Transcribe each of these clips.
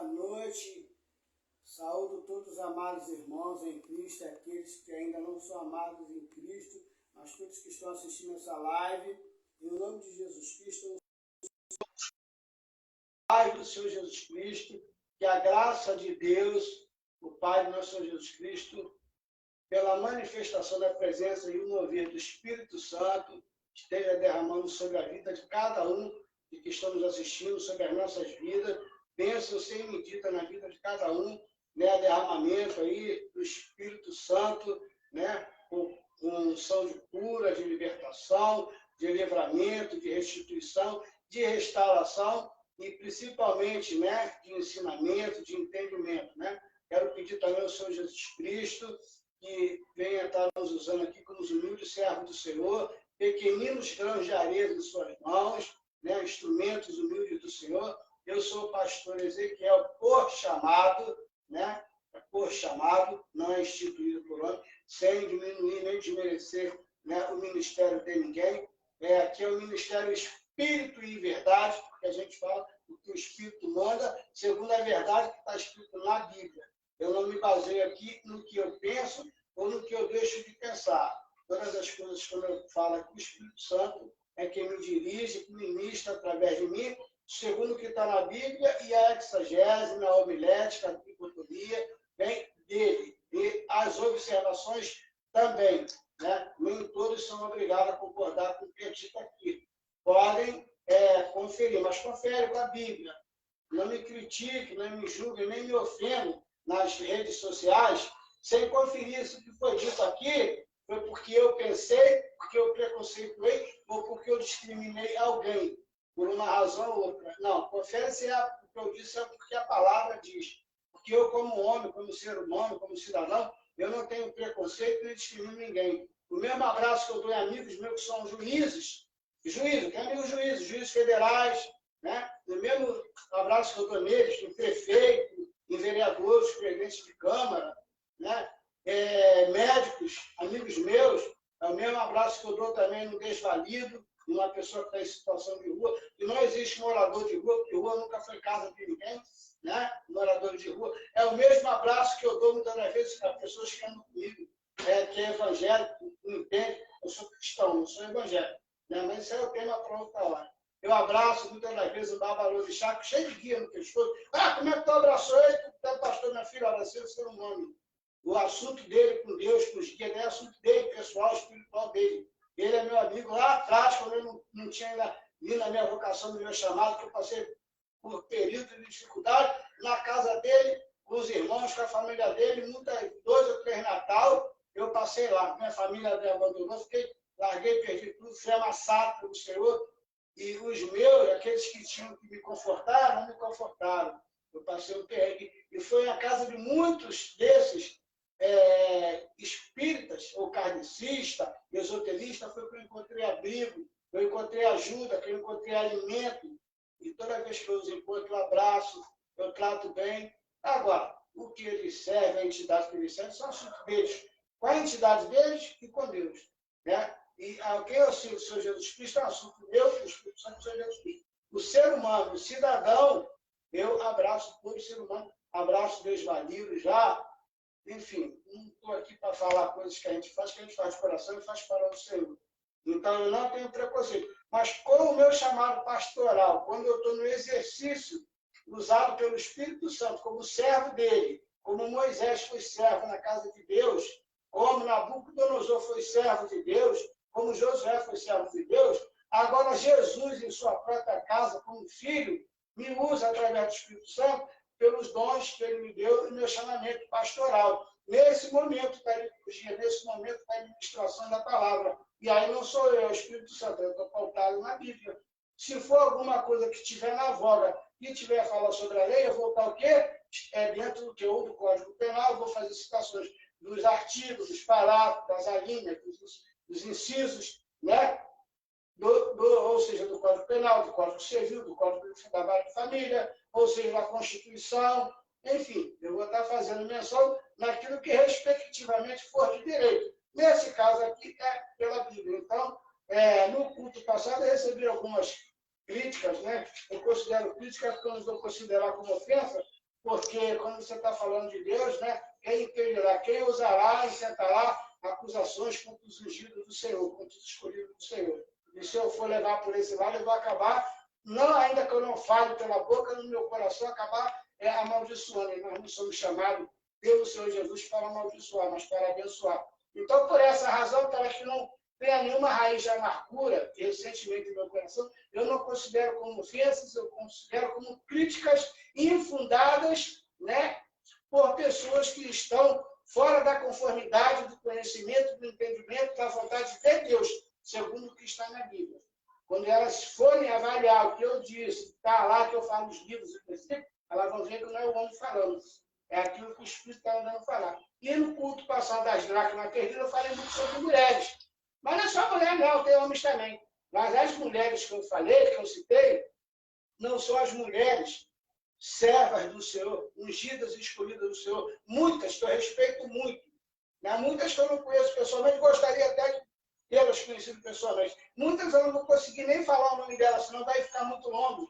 boa noite. Saúdo todos os amados irmãos em Cristo, aqueles que ainda não são amados em Cristo, mas todos que estão assistindo essa live. Em nome de Jesus Cristo, Pai do Senhor Jesus Cristo, que a graça de Deus, o Pai do nosso Senhor Jesus Cristo, pela manifestação da presença e o mover do Espírito Santo, esteja derramando sobre a vida de cada um de que estamos assistindo, sobre as nossas vidas, bênção sem medida na vida de cada um, né, derramamento aí do Espírito Santo, né, com unção de cura, de libertação, de livramento, de restituição, de restauração e principalmente, né, de ensinamento, de entendimento, né. Quero pedir também ao Senhor Jesus Cristo que venha estar nos usando aqui como os humildes servos do Senhor, pequeninos grãos de areia em suas mãos, né, instrumentos humildes do Senhor. Eu sou o pastor Ezequiel por chamado, né, por chamado, não é instituído por homem, sem diminuir nem desmerecer, né, o ministério de ninguém. Aqui é o ministério Espírito e Verdade, porque a gente fala o que o Espírito manda, segundo a verdade que está escrito na Bíblia. Eu não me baseio aqui no que eu penso ou no que eu deixo de pensar. Todas as coisas, quando eu falo aqui, o Espírito Santo é quem me dirige, que ministra através de mim, segundo o que está na Bíblia, e a exegese, a homilética, a dicotomia, vem dele. E as observações também, né? Nem todos são obrigados a concordar com o que é dito aqui. Podem conferir, mas confere com a Bíblia. Não me critique, não me julgue, nem me ofenda nas redes sociais, sem conferir isso que foi dito aqui, foi porque eu pensei, porque eu preconceituei, ou porque eu discriminei alguém, por uma razão ou outra. Não, confere se o que eu disse é porque a palavra diz. Porque eu, como homem, como ser humano, como cidadão, eu não tenho preconceito nem discrimino ninguém. O mesmo abraço que eu dou em amigos meus que são juízes, tem amigos juízes federais, né? O mesmo abraço que eu dou neles, em prefeito, em vereadores, presidentes de Câmara, né? Médicos, amigos meus, é o mesmo abraço que eu dou também no desvalido, uma pessoa que está em situação de rua, e não existe morador de rua, porque rua nunca foi casa de ninguém, né? Morador de rua. É o mesmo abraço que eu dou muitas das vezes para pessoas que andam comigo, que é evangélico, não entende, eu sou cristão, não sou evangélico, né? Mas isso é o tema para outra hora. Eu abraço muitas das vezes o babalorixá, cheio de guia no pescoço. Como é que tu abraçou ele? Tu é pastor, minha filha, abracei o ser humano. O assunto dele com Deus, com os guias, é assunto dele, pessoal, espiritual dele. Ele é meu amigo lá atrás, quando eu não tinha ainda vindo na minha vocação, no meu chamado, que eu passei por período de dificuldade, na casa dele, com os irmãos, com a família dele, 2 ou 3 Natal, eu passei lá. Minha família me abandonou, larguei, perdi tudo, fui amassado pelo Senhor. E os meus, aqueles que tinham que me confortar, não me confortaram. Eu passei um perrengue. E foi a casa de muitos desses espíritas, ou kardecistas, esoteristas, foi que eu encontrei abrigo, eu encontrei ajuda, que eu encontrei alimento. E toda vez que eu os encontro, eu abraço, eu trato bem. Agora, o que eles servem, a entidade que eles servem, são assuntos deles. Com a entidade deles e com Deus. Né? E quem eu sigo, o Senhor Jesus Cristo, é um assunto meu, o Espírito Santo do Senhor Jesus Cristo. O ser humano, o cidadão, eu abraço todo ser humano, abraço desvalido já. Enfim, não estou aqui para falar coisas que a gente faz de coração e faz para o Senhor. Então, eu não tenho preconceito. Mas com o meu chamado pastoral, quando eu estou no exercício usado pelo Espírito Santo, como servo dele, como Moisés foi servo na casa de Deus, como Nabucodonosor foi servo de Deus, como Josué foi servo de Deus, agora Jesus, em sua própria casa, como filho, me usa através do Espírito Santo pelos dons que ele me deu e meu chamamento pastoral. Nesse momento da liturgia, nesse momento da administração da palavra. E aí não sou eu, é o Espírito Santo, eu estou pautado na Bíblia. Se for alguma coisa que estiver na voga e estiver a falar sobre a lei, eu vou estar o quê? Dentro do teor do Código Penal, eu vou fazer citações dos artigos, dos parágrafos, das alíneas, dos incisos, né? Ou seja, do Código Penal, do Código Civil, do Código de Trabalho de Família, ou seja, da Constituição, enfim, eu vou estar fazendo menção naquilo que respectivamente for de direito. Nesse caso aqui é pela Bíblia. Então, no culto passado eu recebi algumas críticas, né? Eu considero crítica porque eu não vou considerar como ofensa, porque quando você está falando de Deus, né, quem impedirá, quem usará e sentará acusações contra os ungidos do Senhor, contra os escolhidos do Senhor. E se eu for levar por esse lado, eu vou acabar, não ainda que eu não fale pela boca, no meu coração, acabar amaldiçoando. Nós não somos chamados pelo Senhor Jesus para amaldiçoar, mas para abençoar. Então, por essa razão, para que não tenha nenhuma raiz de amargura e ressentimento no meu coração, eu não considero como ofensas, eu considero como críticas infundadas, né, por pessoas que estão fora da conformidade, do conhecimento, do entendimento, da vontade de Deus, segundo o que está na Bíblia. Quando elas forem avaliar o que eu disse, está lá que eu falo os livros, elas vão ver que não é o homem falando. É aquilo que o Espírito está andando falar. E no culto passado das dracmas perdidas, eu falei muito sobre mulheres. Mas não é só mulher, não, tem homens também. Mas as mulheres que eu falei, que eu citei, não são as mulheres servas do Senhor, ungidas e escolhidas do Senhor. Muitas que eu respeito muito. Né? Muitas que eu não conheço pessoalmente, gostaria até de tê-las conhecido pessoalmente. Muitas eu não vou conseguir nem falar o nome delas, senão vai ficar muito longo.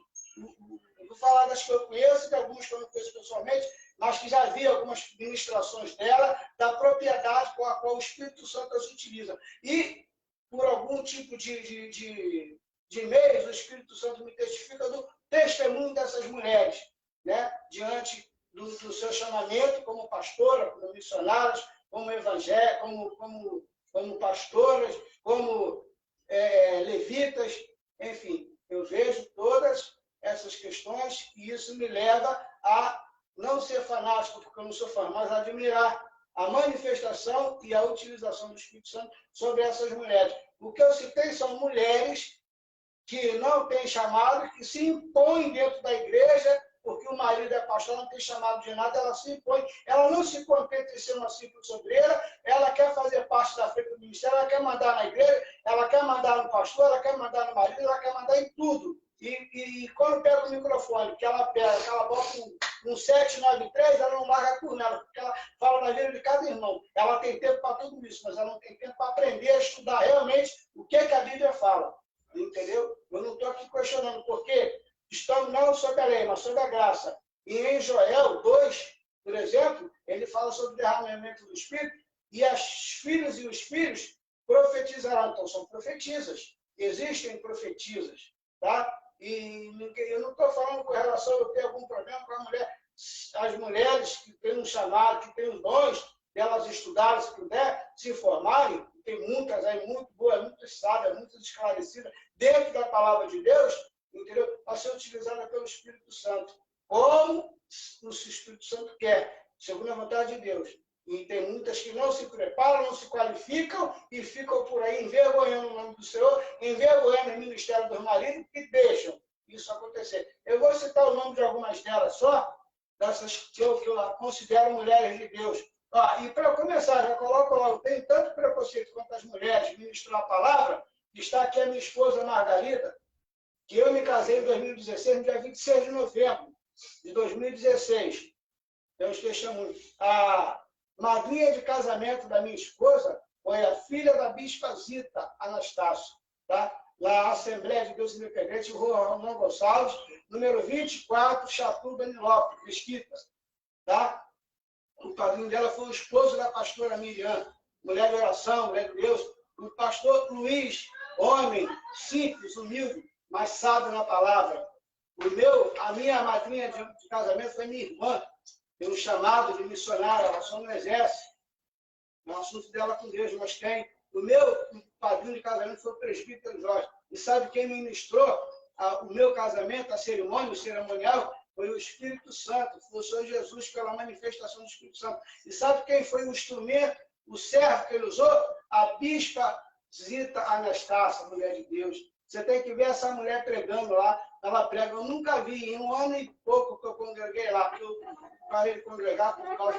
Vou falar das que eu conheço, de algumas que eu não conheço pessoalmente, mas que já vi algumas ministrações dela, da propriedade com a qual o Espírito Santo as utiliza. E, por algum tipo de meios, o Espírito Santo me testifica do testemunho dessas mulheres, né? Diante do seu chamamento como pastora, como missionárias, como evangélicas, como pastoras, como levitas, enfim, eu vejo todas essas questões e isso me leva a não ser fanático, porque eu não sou fanático, mas a admirar a manifestação e a utilização do Espírito Santo sobre essas mulheres. O que eu citei são mulheres que não têm chamado, que se impõem dentro da igreja, porque o marido é pastor, não tem chamado de nada, ela se impõe. Ela não se contenta em ser uma simples obreira, ela quer fazer parte da frente do ministério, ela quer mandar na igreja, ela quer mandar no pastor, ela quer mandar no marido, ela quer mandar em tudo. E quando pega o microfone, que ela pega, que ela bota um 793, ela não larga por nada, porque ela fala na vida de cada irmão. Ela tem tempo para tudo isso, mas ela não tem tempo para aprender a estudar realmente o que a Bíblia fala. Entendeu? Eu não estou aqui questionando, porque estamos não sobre a lei, mas sobre a graça. E em Joel 2, por exemplo, ele fala sobre o derramamento do Espírito, e as filhas e os filhos profetizarão. Então, são profetisas. Existem profetisas. Tá? E eu não estou falando com relação a eu ter algum problema com a mulher. As mulheres que têm um chamado, que têm os dons, delas estudarem, se puder, se formarem, tem muitas aí, muito boas, muito sábias, muito esclarecidas, dentro da palavra de Deus, entendeu? Para ser utilizada pelo Espírito Santo. Como o Espírito Santo quer, segundo a vontade de Deus. E tem muitas que não se preparam, não se qualificam e ficam por aí envergonhando o nome do Senhor, envergonhando o ministério dos maridos e deixam isso acontecer. Eu vou citar o nome de algumas delas só, dessas que eu considero mulheres de Deus. E para começar, já coloco logo, tem tanto preconceito quanto as mulheres ministrar a palavra, está aqui a minha esposa Margarida, que eu me casei em 2016, no dia 26 de novembro de 2016. Tem os testemunhos. A madrinha de casamento da minha esposa foi a filha da bispa Zita Anastácio, tá? Na Assembleia de Deus Independente, Rua Romão Gonçalves, número 24, Chatuba, Nilópolis, Mesquita, tá? O padrinho dela foi o esposo da pastora Miriam, mulher de oração, mulher de Deus. O pastor Luiz, homem simples, humilde, mas sábio na palavra. A minha madrinha de casamento foi minha irmã, tem um chamado de missionária, ela só não exerce. É um assunto dela com Deus, mas tem. O meu padrinho de casamento foi o presbítero Jorge. E sabe quem ministrou o meu casamento, a cerimônia, o cerimonial? Foi o Espírito Santo, foi o Senhor Jesus pela manifestação do Espírito Santo. E sabe quem foi o instrumento, o servo que ele usou? A bispa Zita Anastácia, mulher de Deus. Você tem que ver essa mulher pregando lá. Ela prega, eu nunca vi, em um ano e pouco que eu congreguei lá, porque eu parei de congregar por causa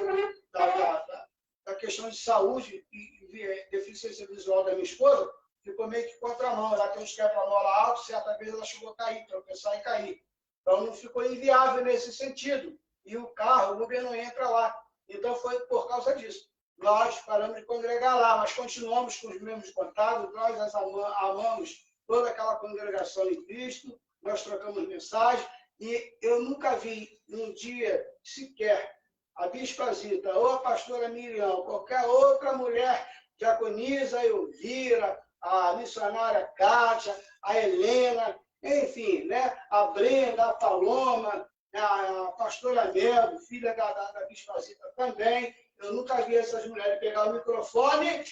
da questão de saúde e deficiência visual da minha esposa, ficou meio que contramão. Ela tem uns quebra-mola alto, certa vez ela chegou a cair, tropeçar e cair. Então, não ficou inviável nesse sentido. E o carro, o Uber não entra lá. Então, foi por causa disso. Nós paramos de congregar lá, mas continuamos com os mesmos contatos, nós amamos toda aquela congregação em Cristo, nós trocamos mensagem, e eu nunca vi um um dia sequer a Bispa Zita ou a pastora Miriam, qualquer outra mulher diaconisa, a Elvira, a missionária Kátia, a Helena, enfim, né? A Brenda, a Paloma, a pastora Mel, filha da Bispa Zita também. Eu nunca vi essas mulheres pegar o microfone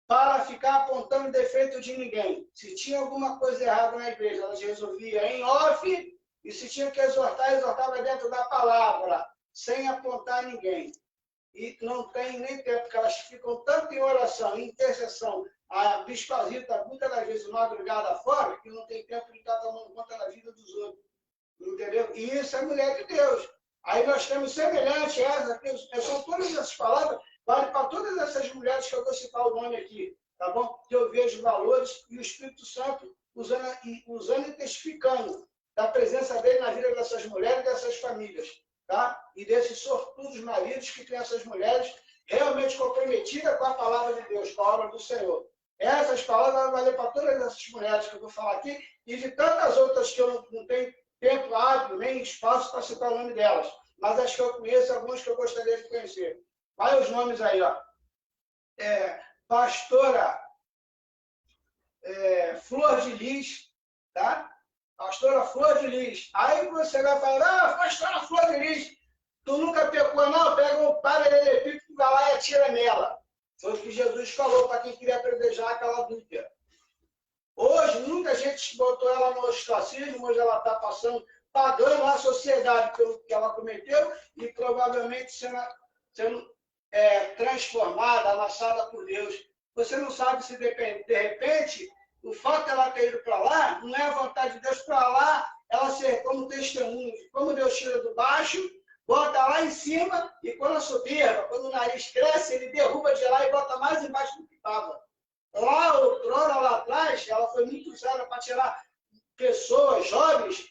para ficar apontando defeito de ninguém. Se tinha alguma coisa errada na igreja, elas resolviam em off, e se tinha que exortar, exortava dentro da palavra, sem apontar ninguém. E não tem nem tempo, porque elas ficam tanto em oração, em intercessão, a Bispa Zita, muitas das vezes, madrugada fora, que não tem tempo de estar tomando conta da vida dos outros. Entendeu? E isso é mulher de Deus. Aí nós temos semelhante a essa, que são todas essas palavras, vale para todas essas mulheres que eu vou citar o nome aqui, tá bom? Que eu vejo valores e o Espírito Santo usando e testificando da presença dele na vida dessas mulheres e dessas famílias, tá? E desses sortudos maridos que têm essas mulheres realmente comprometidas com a palavra de Deus, com a obra do Senhor. Essas palavras vão valer para todas essas mulheres que eu vou falar aqui e de tantas outras que eu não tenho tempo hábil, nem espaço para citar o nome delas. Mas acho que eu conheço alguns que eu gostaria de conhecer. Vai os nomes aí, ó. Pastora Flor de Lis, tá? Pastora Flor de Lis. Aí você vai falar, pastora Flor de Lis, tu nunca pecou, não? Pega um paralelepípedo, vai lá e atira nela. Foi o que Jesus falou para quem queria predejar aquela dúvida. Hoje, muita gente botou ela no ostracismo, hoje ela está pagando a sociedade pelo que ela cometeu e provavelmente sendo transformada, amassada por Deus. Você não sabe se de repente, o fato dela ter ido para lá, não é a vontade de Deus para lá, ela ser como testemunho, como Deus tira do baixo, bota lá em cima e quando a soberba, quando o nariz cresce, ele derruba de lá e bota mais embaixo do que estava. Lá atrás, ela foi muito usada para tirar pessoas jovens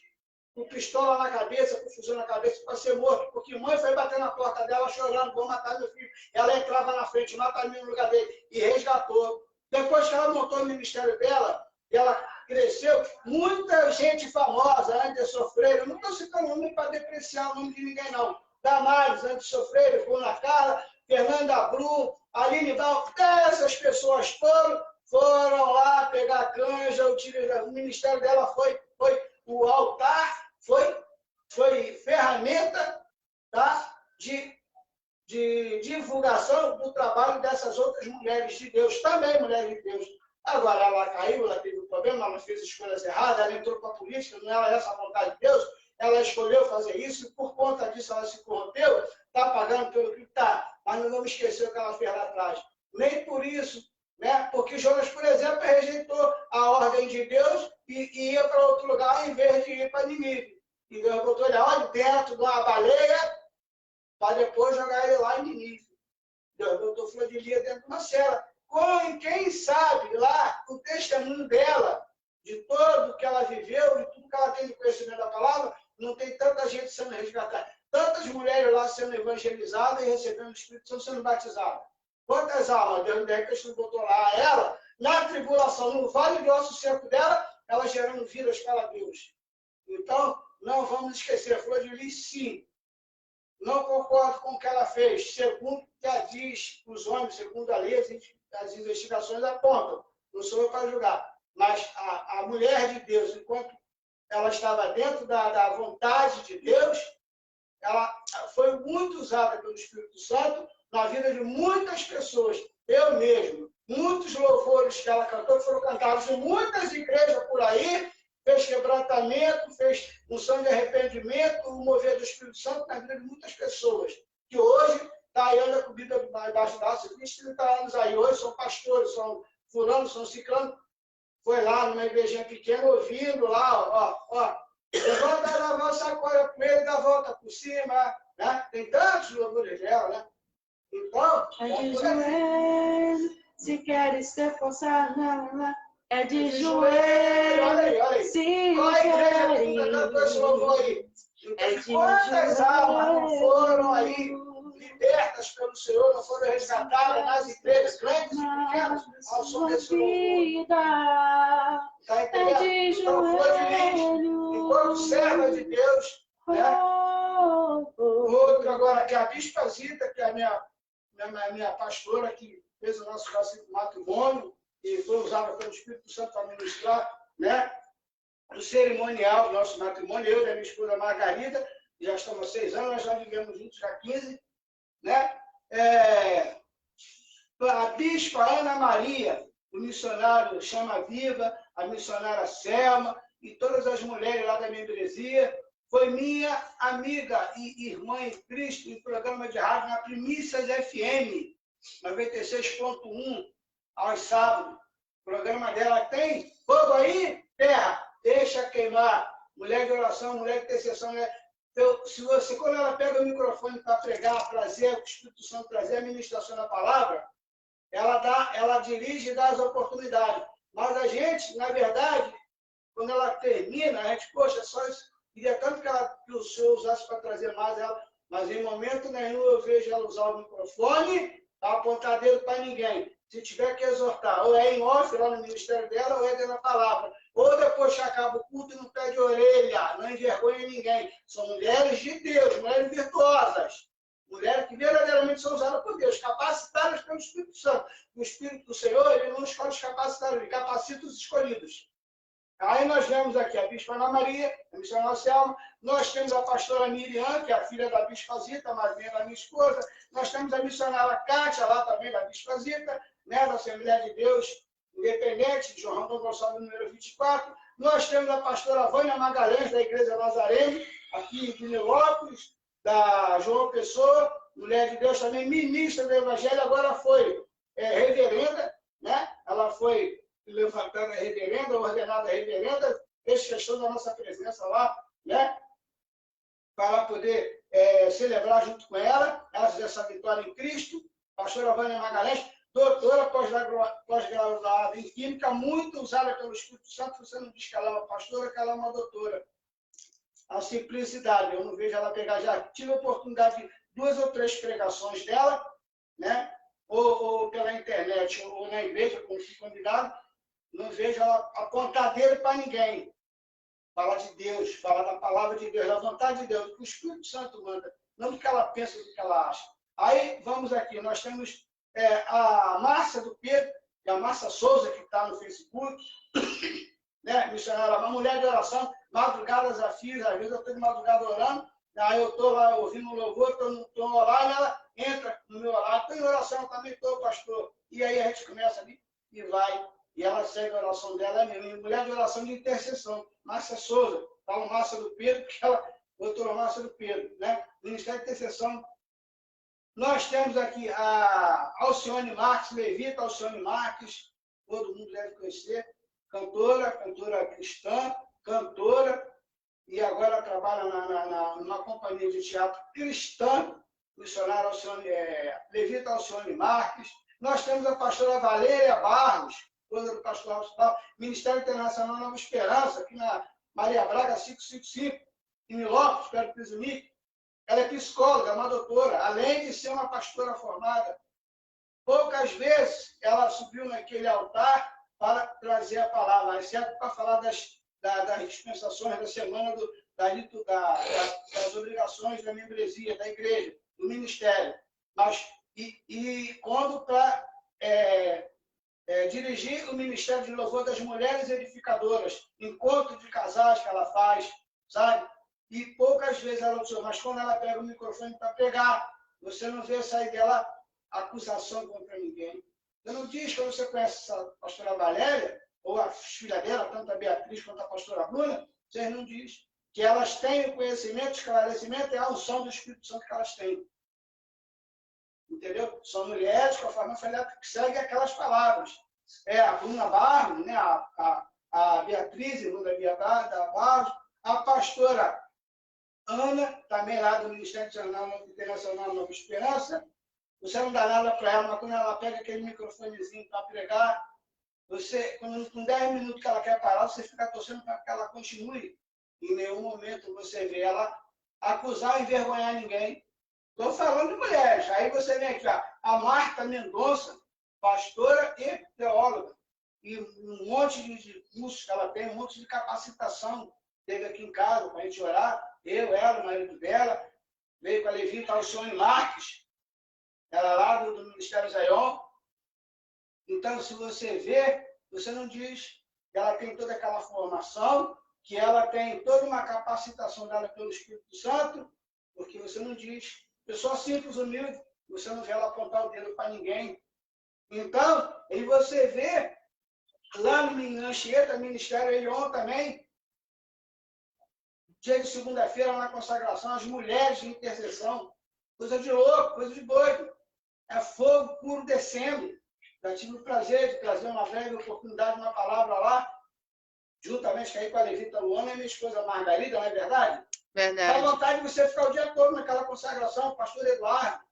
com pistola na cabeça, com fuzil na cabeça, para ser morto. Porque mãe foi bater na porta dela chorando, vou matar meu filho. Ela entrava na frente, mata mim no lugar dele e resgatou. Depois que ela montou o ministério dela, ela cresceu, muita gente famosa, Anderson Freire, eu não estou citando nome para depreciar o nome de ninguém, não. Damares, Anderson Freire, Bruna Cara, Fernanda Brum, Aline Val, essas pessoas foram lá pegar canja, o ministério dela foi o altar, foi ferramenta, tá? de divulgação do trabalho dessas outras mulheres de Deus, também mulheres de Deus. Agora, ela caiu, ela teve um problema, ela fez escolhas erradas, ela entrou para a política, não era essa a vontade de Deus, ela escolheu fazer isso e por conta disso ela se corrompeu, está pagando pelo que está. Mas não vamos esquecer o que ela fez lá atrás. Nem por isso, né? Porque Jonas, por exemplo, rejeitou a ordem de Deus e ia para outro lugar em vez de ir para Nínive. E Deus botou ele olha dentro de uma baleia para depois jogar ele lá em Nínive. Deus botou Flor de Lis dentro de uma cela. Quem sabe lá o testemunho dela, de tudo que ela viveu, de tudo que ela tem de conhecimento da palavra, não tem tanta gente sendo resgatada. Tantas mulheres lá sendo evangelizadas e recebendo o Espírito Santo sendo batizadas. Quantas almas Deus de Cristo botou lá ela, na tribulação, no vale de osso seco dela, ela gerando vidas para Deus. Então, não vamos esquecer, Flor de Lis, sim. Não concordo com o que ela fez, segundo o que diz os homens, segundo a lei, as investigações apontam. Não sou eu para julgar. Mas a mulher de Deus, enquanto ela estava dentro da vontade de Deus, ela foi muito usada pelo Espírito Santo na vida de muitas pessoas. Eu mesmo, muitos louvores que ela cantou foram cantados em muitas igrejas por aí, fez quebrantamento, fez unção de arrependimento, o mover do Espírito Santo na vida de muitas pessoas, que hoje está aí, anda com a Bíblia debaixo da asa, 20, 30 anos aí, hoje são pastores, são fulano, são ciclano, foi lá numa igrejinha pequena, ouvindo lá, ó, levanta a voz, sacode com ele, dá a volta por cima, né? Tem tantos louvores dela, né? Então, é de joelho, se queres ter força, não, é de joelho, olha aí. se Olha a igreja queres. que cantou esse louvor aí. Quantas almas não foram aí libertas pelo Senhor, não foram resgatadas nas igrejas, grandes e pequenas, ao som desse louvor. Tá entendendo? Então, Flor de Lis, enquanto serva de Deus, né? que a Bispa Zita, que é a minha pastora, que fez o nosso matrimônio, e foi usada pelo Espírito Santo para ministrar, né? O cerimonial do nosso matrimônio, eu e a minha esposa Margarida, já estamos há 6 anos, nós já vivemos juntos há 15, né? A Bispa Ana Maria, o missionário Chama Viva, a missionária Selma, e todas as mulheres lá da membresia, foi minha amiga e irmã em Cristo, em programa de rádio na Primícias FM, 96.1, aos sábados. O programa dela tem fogo aí, terra, deixa queimar. Mulher de oração, mulher de intercessão. Né? Então, quando ela pega o microfone para pregar, trazer o Espírito Santo, trazer a ministração da palavra, ela dirige e dá as oportunidades. Mas a gente, na verdade, quando ela termina, a gente, poxa, só isso. Queria tanto que o Senhor usasse para trazer mais ela, mas em momento nenhum eu vejo ela usar o microfone para apontar dedo para ninguém. Se tiver que exortar, ou é em off lá no ministério dela, ou é dentro da palavra. Ou depois que acaba o culto e não pede orelha, não envergonha ninguém. São mulheres de Deus, mulheres virtuosas. Mulheres que verdadeiramente são usadas por Deus, capacitadas pelo Espírito Santo. O Espírito do Senhor, ele não escolhe os capacitados, ele capacita os escolhidos. Aí nós vemos aqui a Bispa Ana Maria, a missionária Selma, nós temos a pastora Miriam, que é a filha da Bispa Zita, a madrinha da minha esposa, nós temos a missionária Kátia, lá também da Bispa Zita, né, da Assembleia de Deus Independente, de João Rondon Gonçalves, número 24, nós temos a pastora Vânia Magalhães, da Igreja Nazarene, aqui em Nilópolis, da João Pessoa, mulher de Deus também, ministra do Evangelho, agora foi reverenda, né, ela foi levantada a reverenda, ordenada a reverenda, fez questão da nossa presença lá, né? Para poder celebrar junto com ela essa vitória em Cristo. Pastora Vânia Magalhães, doutora pós-graduada em Química, muito usada pelo Espírito Santo. Você não diz que ela é uma pastora, que ela é uma doutora. A simplicidade, eu não vejo ela pegar. Já tive a oportunidade de 2 ou 3 pregações dela, né? Ou pela internet, ou na igreja, como fui convidado. Não vejo ela apontar dedo para ninguém. Fala de Deus, fala da palavra de Deus, da vontade de Deus, do que o Espírito Santo manda, não do que ela pensa, do que ela acha. Aí, vamos aqui, nós temos a Márcia do Pedro, e a Márcia Souza, que está no Facebook, né, missionária, uma mulher de oração, madrugadas a fios, às vezes eu estou de madrugada orando, aí eu estou lá ouvindo um louvor, estou no horário, ela entra no meu horário, estou em oração, também estou, pastor. E aí a gente começa ali e vai. E ela segue a oração dela, é minha mulher de oração de intercessão, Márcia Souza, fala Márcia do Pedro, que ela, doutora Márcia do Pedro, né? Ministério de Intercessão. Nós temos aqui a Alcione Marques, levita Alcione Marques, todo mundo deve conhecer, cantora cristã, cantora, e agora trabalha numa companhia de teatro cristã, missionária Alcione, levita Alcione Marques. Nós temos a pastora Valéria Barros, do Pastoral Hospital, Ministério Internacional Nova Esperança, aqui na Maria Braga 555, em Nilópolis, perto do Pisunique. Ela é psicóloga, uma doutora, além de ser uma pastora formada. Poucas vezes ela subiu naquele altar para trazer a palavra, exceto para falar das dispensações da semana, das obrigações da membresia, da igreja, do ministério. Mas, quando para dirigir o Ministério de Louvor das Mulheres Edificadoras, encontro de casais que ela faz, sabe? E poucas vezes ela usou, mas quando ela pega o microfone para pregar, você não vê sair dela acusação contra ninguém. Você não diz, quando você conhece a pastora Valéria, ou a filha dela, tanto a Beatriz quanto a pastora Bruna, vocês não dizem que elas têm o conhecimento, o esclarecimento e a unção do Espírito Santo que elas têm. Entendeu? São mulheres, conforme eu falei, que seguem aquelas palavras. A Bruna Barros, né? a Beatriz, irmã da Bia Barros, a pastora Ana, também lá do Ministério Internacional Nova Esperança. Você não dá nada para ela, mas quando ela pega aquele microfonezinho para pregar, você, com 10 minutos que ela quer parar, você fica torcendo para que ela continue. Em nenhum momento você vê ela acusar ou envergonhar ninguém. Estou falando de mulheres. Aí você vem aqui, ó, a Marta Mendonça, pastora e teóloga. E um monte de cursos que ela tem, um monte de capacitação. Teve aqui em casa para a gente orar, eu, ela, o marido dela. veio com a levita Alcione Marques, ela lá do Ministério Zion. Então, se você vê, você não diz que ela tem toda aquela formação, que ela tem toda uma capacitação dada pelo Espírito Santo, porque você não diz. Pessoa simples, humilde, você não vê ela apontar o dedo para ninguém. Então, e você vê lá no Anchieta, Ministério Elion também, dia de segunda-feira na consagração, as mulheres de intercessão, coisa de louco, coisa de doido. É fogo puro descendo. Já tive o prazer de trazer uma breve oportunidade, uma palavra lá, juntamente aí com a levita Luana e minha esposa Margarida, não é verdade? Verdade. Dá vontade de você ficar o dia todo naquela consagração, pastor Eduardo.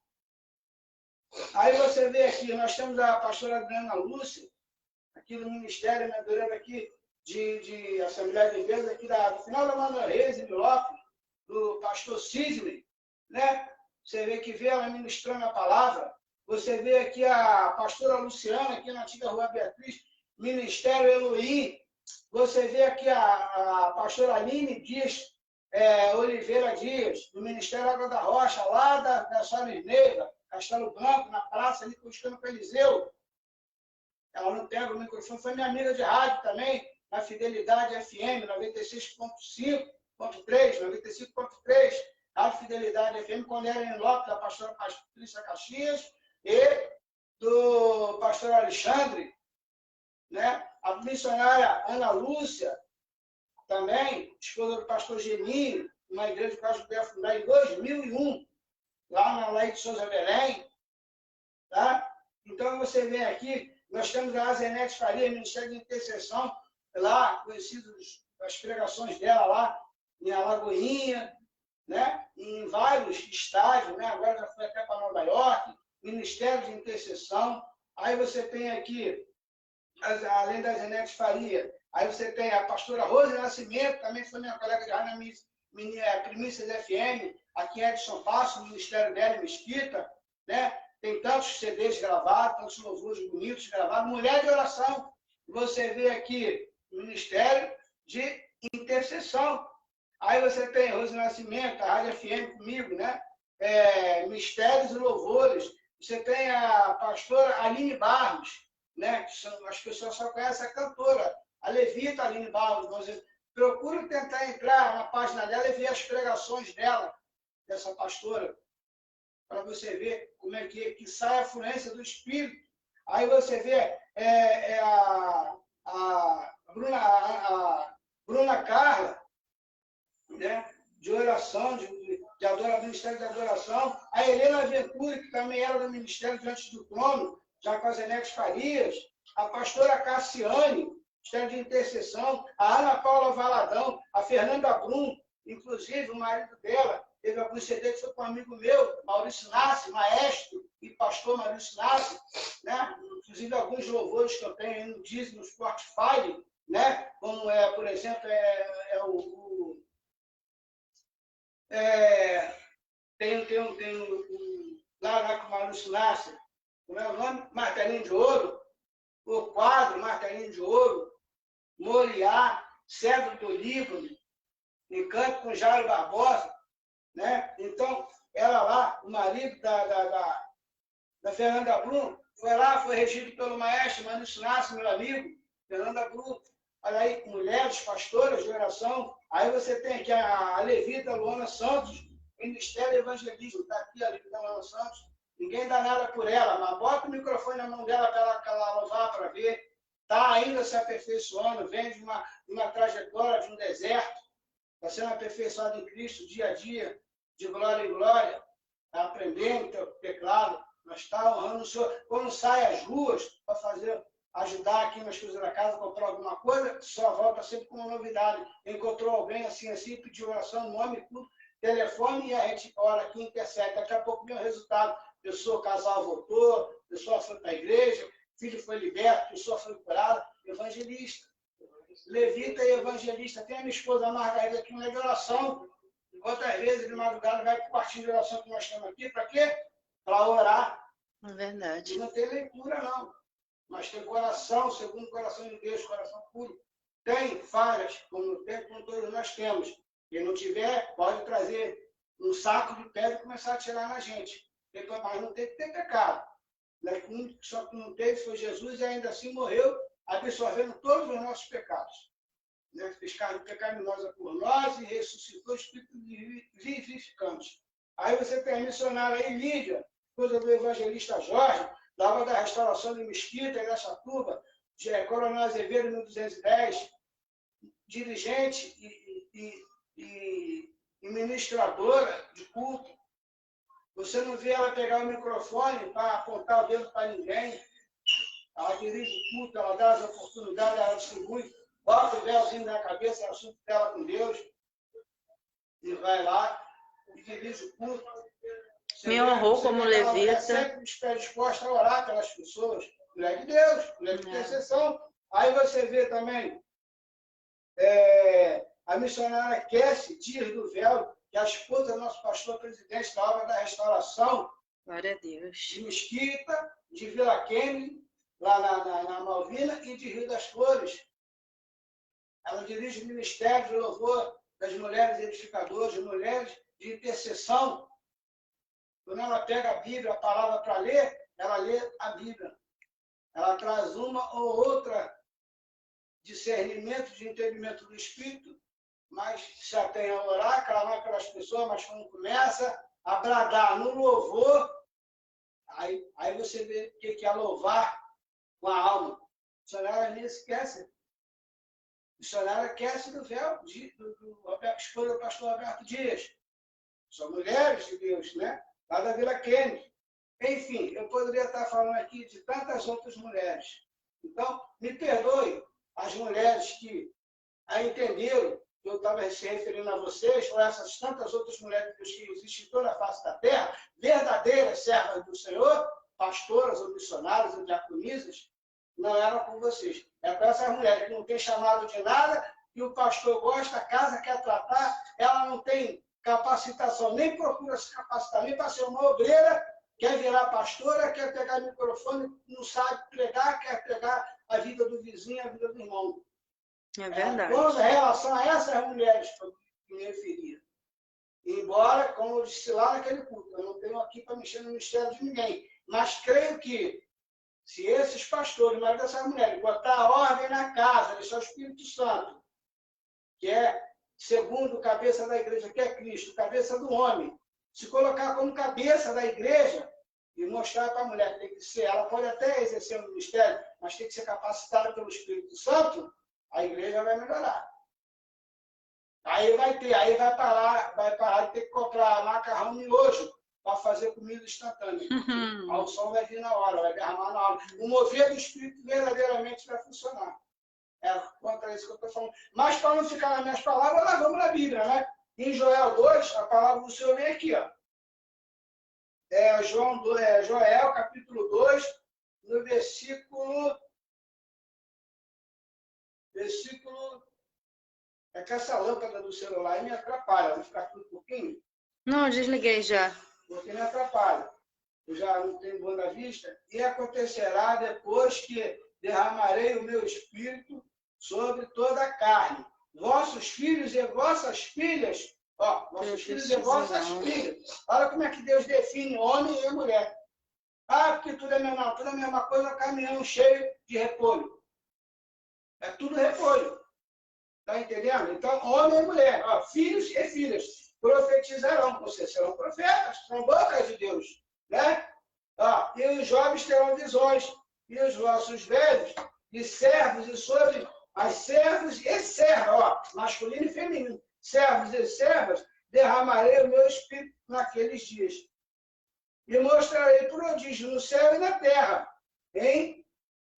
Aí você vê aqui, nós temos a pastora Adriana Lúcia, aqui do Ministério, né, durante aqui de Assembleia de Deus, aqui do final da Manoel Reis, em Milópolis, do pastor Sidney, né? Você vê que vê ela ministrando a palavra. Você vê aqui a pastora Luciana, aqui na antiga Rua Beatriz, Ministério Eloí. Você vê aqui a pastora Aline Dias, Oliveira Dias, do Ministério Água da Rocha, lá da Soares Neiva, Castelo Branco, na praça, ali buscando com Eliseu. Ela não pega o microfone, foi minha amiga de rádio também, na Fidelidade FM, 96.5.3, 95.3, a Fidelidade FM, quando era em Lopes, da pastora Patrícia Caxias, e do pastor Alexandre, né? A missionária Ana Lúcia, também, esposa do pastor Geninho, uma igreja que eu ajudei a fundar em 2001, lá na Laí de Souza Belém. Tá? Então, você vem aqui, nós temos a Zenete Faria, Ministério de Intercessão, lá, conhecido as pregações dela lá, em Alagoinha, né? Em vários estádios, né? Agora já foi até para Nova York, Ministério de Intercessão. Aí você tem aqui, além da Zenete Faria, aí você tem a pastora Rose Nascimento, também foi minha colega de rádio na Primícias FM, aqui em Edson Passo, no Ministério dela, Mesquita, né? Tem tantos CDs gravados, tantos louvores bonitos gravados, mulher de oração. Você vê aqui Ministério de Intercessão. Aí você tem Rose Nascimento, a Rádio FM comigo, né? Mistérios e Louvores. Você tem a pastora Aline Barros, né? As pessoas só conhecem a cantora, a levita Aline Barros. Procure tentar entrar na página dela e ver as pregações dela, dessa pastora, para você ver como é que sai a fluência do Espírito. Aí você vê a Bruna Carla, né? De oração, de Ministério de Adoração. A Helena Ventura, que também era do Ministério Diante do Trono, já com a Zenete Farias. A pastora Cassiane, Ministério de Intercessão. A Ana Paula Valadão, a Fernanda Brum, inclusive o marido dela, teve alguns CD que foi com um amigo meu, Maurício Nassi, maestro e pastor Maurício Nassi, né? Inclusive alguns louvores que eu tenho aí no Disney, no Spotify, né? Como por exemplo, tem lá com o Maurício Nassi, como é o nome? Martelinho de Ouro, o quadro Martelinho de Ouro, Moriá, Cedro do Líbano, Encanto com Jairo Barbosa, né? Então, ela lá, o marido da Fernanda Brum, foi regido pelo maestro Maurício Nassi, meu amigo, Fernanda Brum. Olha aí, mulheres, pastoras de oração. Aí você tem aqui a levita Luana Santos, Ministério Evangelismo, está aqui a levita Luana Santos. Ninguém dá nada por ela, mas bota o microfone na mão dela para ela louvar, para ver. Está ainda se aperfeiçoando, vem de uma trajetória de um deserto, está sendo aperfeiçoado em Cristo dia a dia, de glória em glória, está aprendendo o teclado, mas está honrando o Senhor. Quando sai às ruas para ajudar aqui nas coisas da casa, comprar alguma coisa, só volta sempre com uma novidade. Encontrou alguém assim, pediu oração, nome, tudo, telefone e a gente ora aqui, intercede. Daqui a pouco vem o resultado. Pessoa, casal voltou, pessoa foi para a igreja, filho foi liberto, pessoa foi curada, evangelista. Levita e evangelista. Tem a minha esposa Margarida aqui na oração. Quantas vezes de madrugada vai para o quartinho de oração que nós temos aqui? Para quê? Para orar. É verdade. E não tem leitura, não. Mas tem coração, segundo o coração de Deus, coração puro. Tem falhas, como todos nós temos. Quem não tiver, pode trazer um saco de pedra e começar a tirar na gente. Mas não tem que ter pecado. Só que não teve foi Jesus e ainda assim morreu, absorvendo todos os nossos pecados. Fez carne pecaminosa por nós e ressuscitou espíritos vivificantes. Aí você tem a missionária aí, Lídia, coisa do evangelista Jorge, da obra da restauração de Mesquita e da Chatuba, Coronel Azevedo, 1210, dirigente e ministradora de culto. Você não vê ela pegar o microfone para apontar o dedo para ninguém. Ela dirige o culto, ela dá as oportunidades, ela distribui, bota o véuzinho na cabeça, ela assunto dela com Deus, e vai lá e dirige o culto. Me honrou como levita. Ela sempre está disposta a orar pelas pessoas. Mulher de Deus, mulher de intercessão. Aí você vê também a missionária Cassie Dias do Véu, que é a esposa do nosso pastor presidente da obra da restauração. Glória a Deus. De Mesquita, de Vila Kennedy, lá na Malvina, e de Rio das Flores. Ela dirige o Ministério de Louvor das Mulheres Edificadoras, de mulheres de intercessão. Quando ela pega a Bíblia, a palavra para ler, ela lê a Bíblia. Ela traz uma ou outra discernimento de entendimento do Espírito, mas se atém a orar, clamar pelas pessoas, mas quando começa a bradar no louvor, aí você vê o que é louvar com a alma. O missionário nem esquece. O missionário Cassie do Véu, esposa do pastor Roberto Dias. São mulheres de Deus, né? Lá da Vila Kennedy. Enfim, eu poderia estar falando aqui de tantas outras mulheres. Então, me perdoe as mulheres que a entenderam, que eu estava se referindo a vocês, ou essas tantas outras mulheres que existem em toda a face da terra, verdadeiras servas do Senhor, pastoras ou missionárias ou diaconisas, não eram com vocês. É com essas mulheres que não tem chamado de nada, que o pastor gosta, a casa quer tratar, ela não tem capacitação, nem procura se capacitar, nem para ser uma obreira, quer virar pastora, quer pegar o microfone, não sabe pregar, quer pegar a vida do vizinho, a vida do irmão. É verdade. Com relação a essas mulheres que eu me referia. Embora, como eu disse lá naquele culto, eu não tenho aqui para mexer no mistério de ninguém. Mas creio que, se esses pastores, mas dessas mulheres, botar a ordem na casa, deixar o Espírito Santo, que é segundo cabeça da igreja, que é Cristo, cabeça do homem, se colocar como cabeça da igreja e mostrar para a mulher que tem que ser, ela pode até exercer o ministério, mas tem que ser capacitada pelo Espírito Santo, a igreja vai melhorar. Aí vai parar de ter que comprar macarrão miojo para fazer comida instantânea. Aí o som vai vir na hora, vai derramar na hora. O mover do Espírito verdadeiramente vai funcionar. É contra isso que eu estou falando. Mas para não ficar nas minhas palavras, nós vamos na Bíblia, né? Em Joel 2, a palavra do Senhor vem aqui, ó. Joel, capítulo 2, no versículo... É que essa lâmpada do celular me atrapalha. Vai ficar tudo um pouquinho? Não, desliguei já. Porque me atrapalha. Eu já não tenho boa vista. E acontecerá depois que derramarei o meu espírito sobre toda a carne. Vossos filhos e vossas filhas, vossos filhos e vossas filhas. Olha como é que Deus define homem e mulher. Porque tudo é a mesma coisa, um caminhão cheio de repolho. É tudo repolho. Está entendendo? Então, homem e mulher, filhos e filhas, profetizarão, vocês serão profetas, são bocas de Deus. Né? E os jovens terão visões, e os vossos velhos, e servos, e sobre as servos e servas, masculino e feminino, servos e servas, derramarei o meu espírito naqueles dias. E mostrarei prodígio no céu e na terra, em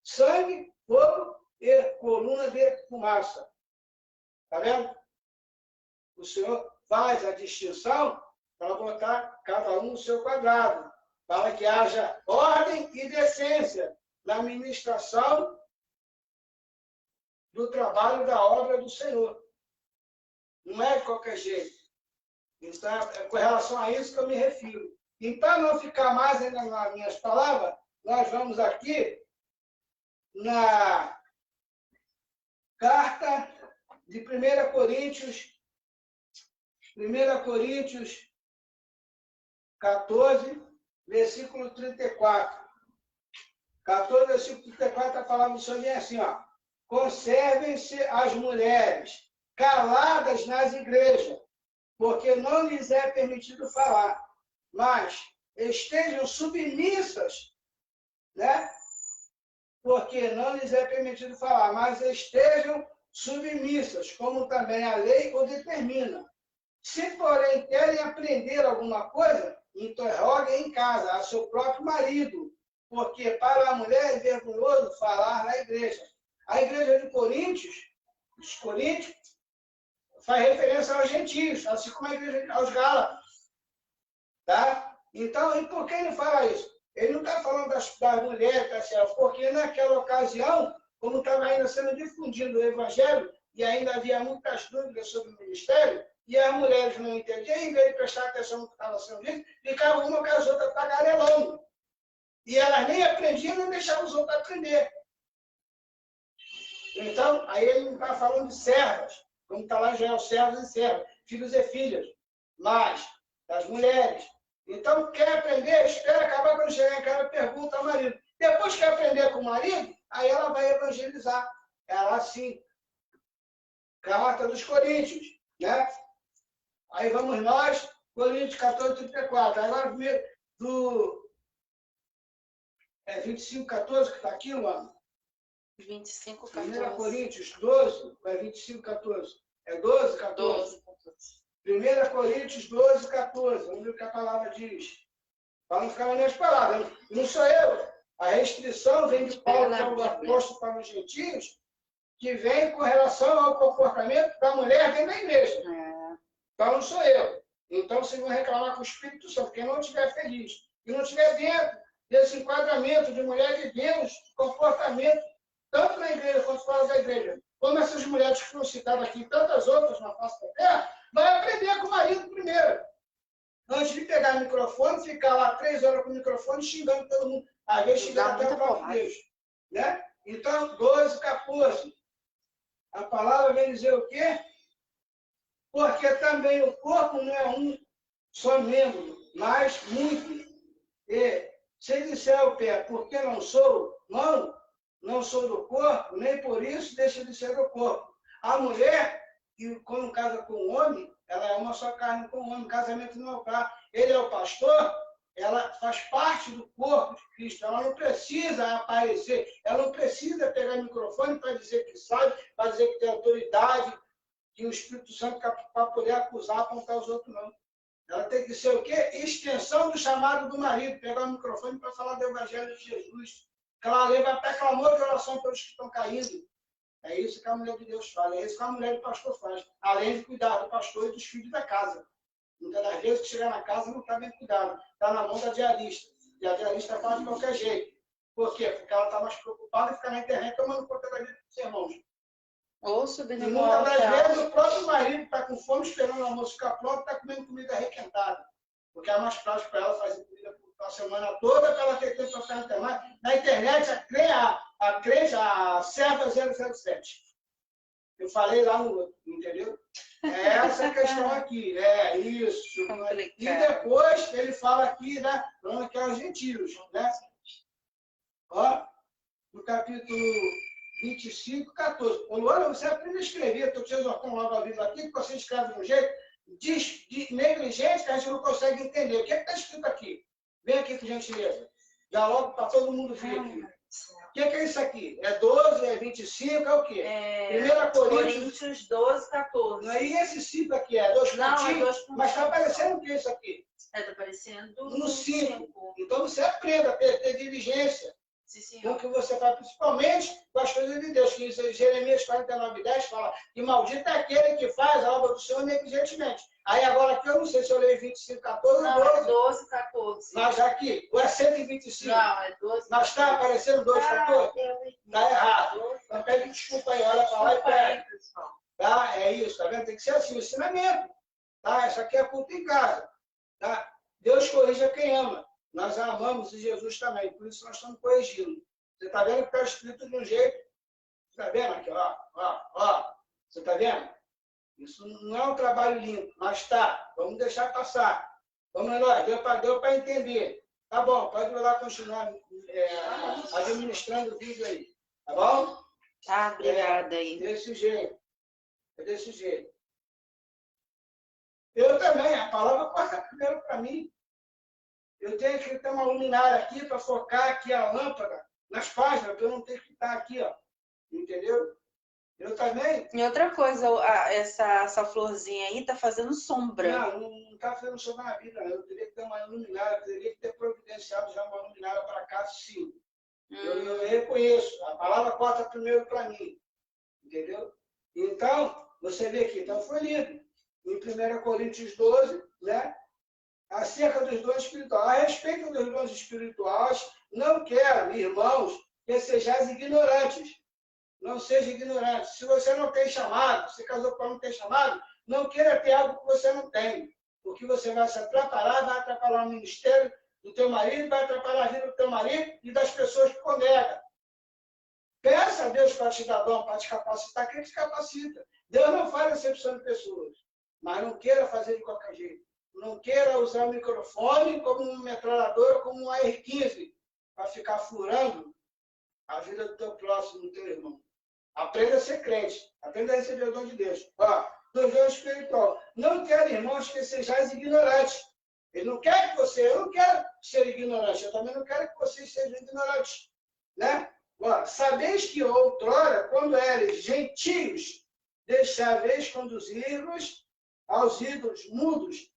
sangue, fogo e coluna de fumaça. Está vendo? O Senhor faz a distinção para botar cada um no seu quadrado, para que haja ordem e decência na administração do trabalho da obra do Senhor. Não é de qualquer jeito. Então, é com relação a isso que eu me refiro. E para não ficar mais ainda nas minhas palavras, nós vamos aqui na carta de 1 Coríntios 14, versículo 34. 14, versículo 34, está falando sobre assim, ó. Conservem-se as mulheres caladas nas igrejas, porque não lhes é permitido falar, mas estejam submissas, né? Porque não lhes é permitido falar, mas estejam submissas, como também a lei o determina. Se, porém, querem aprender alguma coisa, interroguem em casa a seu próprio marido, porque para a mulher é vergonhoso falar na igreja. A igreja de Coríntios, os Coríntios, faz referência aos gentios, assim como a igreja aos Gálatas. Tá? Então, e por que ele fala isso? Ele não está falando das mulheres, tá certo? Porque naquela ocasião, como estava ainda sendo difundido o evangelho, e ainda havia muitas dúvidas sobre o ministério, e as mulheres não entendiam, em vez de prestar atenção no que estava sendo dito, ficavam uma com as outras tagarelando. E elas nem aprendiam, nem deixavam os outros aprender. Então, aí ele não está falando de servas, como está lá em Joel, servos e servas, filhos e filhas, mas das mulheres. Então, quer aprender, espera acabar, quando chegar em casa, pergunta ao marido. Depois que aprender com o marido, aí ela vai evangelizar. Ela sim. Carta dos Coríntios, né? Aí vamos nós, Coríntios 14, 34. Agora, do 25, 14, que está aqui, mano. 25, 1 14. Coríntios 12, vai 25, 14. É 12, 14? 12, 14. 1 Coríntios 12, 14. Vamos ver o que a palavra diz. Para não ficar nas minhas palavras. Não sou eu. A restrição vem de Paulo, que é o apóstolo para os gentios, que vem com relação ao comportamento da mulher dentro da igreja. Então não sou eu. Então vocês vão reclamar com o Espírito Santo. Quem não estiver feliz e não estiver dentro desse enquadramento de mulher de Deus, comportamento, tanto na igreja quanto fora da igreja, como essas mulheres que foram citadas aqui e tantas outras na face da terra, vai aprender com o marido primeiro. Antes de pegar o microfone, ficar lá 3 horas com o microfone xingando todo mundo. Às vezes xingando até o próprio Deus. Né? Então, 12, 14. A palavra vem dizer o quê? Porque também o corpo não é um só membro, mas muito. E se disser ao pé, porque não sou, não sou do corpo, nem por isso deixa de ser do corpo. A mulher, quando casa com o homem, ela é uma só carne com o homem. Casamento não é o carro. Ele é o pastor, ela faz parte do corpo de Cristo. Ela não precisa aparecer, ela não precisa pegar o microfone para dizer que sabe, para dizer que tem autoridade, que o Espírito Santo para poder acusar, apontar os outros, não. Ela tem que ser o quê? Extensão do chamado do marido, pegar o microfone para falar do Evangelho de Jesus. Que ela leva até clamor de oração pelos que estão caindo. É isso que a mulher de Deus faz, é isso que a mulher do pastor faz. Além de cuidar do pastor e dos filhos da casa. Muitas das vezes que chega na casa não está bem cuidado. Está na mão da diarista. E a diarista faz de qualquer jeito. Por quê? Porque ela está mais preocupada em ficar na internet tomando conta da vida dos irmãos. Ou subindo E no muitas das altar. vezes o próprio marido está com fome, esperando o almoço ficar pronto, está comendo comida requentada. Porque é mais prático para ela fazer comida a semana toda, para ela ter tempo para ficar na internet. Na internet, a serva 007. Eu falei lá no outro, entendeu? É essa a questão aqui. É isso. Complicado. E depois ele fala aqui, né? Falando que é os gentios, né? Ó, no capítulo 25, 14. Ô, Luana, você aprende a escrever. Estou te exortando logo ao vivo aqui, que você escreve de um jeito de negligente que a gente não consegue entender. O que está escrito aqui? Vem aqui, por gentileza. Já logo para todo mundo ver aqui. O que é isso aqui? É 12, é 25, é o quê? 1 Coríntios 12, 14. E esse 5 aqui é 2 Não, é pontinhos? 2 pontinhos. Mas está aparecendo o que isso aqui? Está aparecendo No 5. Então você aprenda a ter diligência. Sim, Com senhor. o que você faz, principalmente com as coisas de Deus. Que Jeremias 49, 10 fala que maldito é aquele que faz a obra do Senhor negligentemente. Aí agora aqui eu não sei se eu leio 25, 14 Não, ou 12. é 12, 14. Mas aqui, ou é 125? Não, é 12. Mas está aparecendo 12, 14? Está errado. 12. Então pede desculpa aí, olha para lá e Desculpa aí, pede. pessoal. Tá? É isso, tá vendo? Tem que ser assim, o ensinamento. Tá? Isso aqui é culto em casa. Tá? Deus corrige quem ama. Nós a amamos e Jesus também, por isso nós estamos corrigindo. Você está vendo que está escrito de um jeito. Você está vendo aqui, ó. Você está vendo? Isso não é um trabalho limpo, mas tá. Vamos deixar passar. Vamos lá, deu para entender. Tá bom, pode ir lá continuar administrando o vídeo aí. Tá bom? Tá, obrigada aí. Desse jeito. É desse jeito. Eu também, a palavra passa primeiro para mim. Eu tenho que ter uma luminária aqui para focar aqui a lâmpada nas páginas, para eu não ter que estar aqui, ó. Entendeu? Eu também. E outra coisa, essa florzinha aí tá fazendo sombra. Não está fazendo sombra na vida. Eu teria que ter uma luminária, teria que ter providenciado já uma luminária para cá, sim. Eu reconheço. A palavra corta primeiro para mim. Entendeu? Então, você vê aqui, então foi lido. Em 1 Coríntios 12, né? Acerca dos dons espirituais. A respeito dos dons espirituais, não quero, irmãos, que sejais ignorantes. Não seja ignorante. Se você não tem chamado, se casou para não ter chamado, não queira ter algo que você não tem. Porque você vai se atrapalhar, vai atrapalhar o ministério do teu marido, vai atrapalhar a vida do teu marido e das pessoas que congregam. Peça a Deus para te dar dom, para te capacitar, que Ele te capacita. Deus não faz acepção de pessoas. Mas não queira fazer de qualquer jeito. Não queira usar o microfone como uma metralhadora, como um AR-15, para ficar furando a vida do teu próximo, do teu irmão. Aprenda a ser crente. Aprenda a receber o dom de Deus. Ó, do dom espiritual. Não quero, irmãos, que sejais ignorantes. Ele não quer que você... Eu não quero ser ignorante. Eu também não quero que vocês sejam ignorantes. Né? Ó, sabeis que outrora, quando eres gentios, deixáveis conduzir-vos aos ídolos mudos,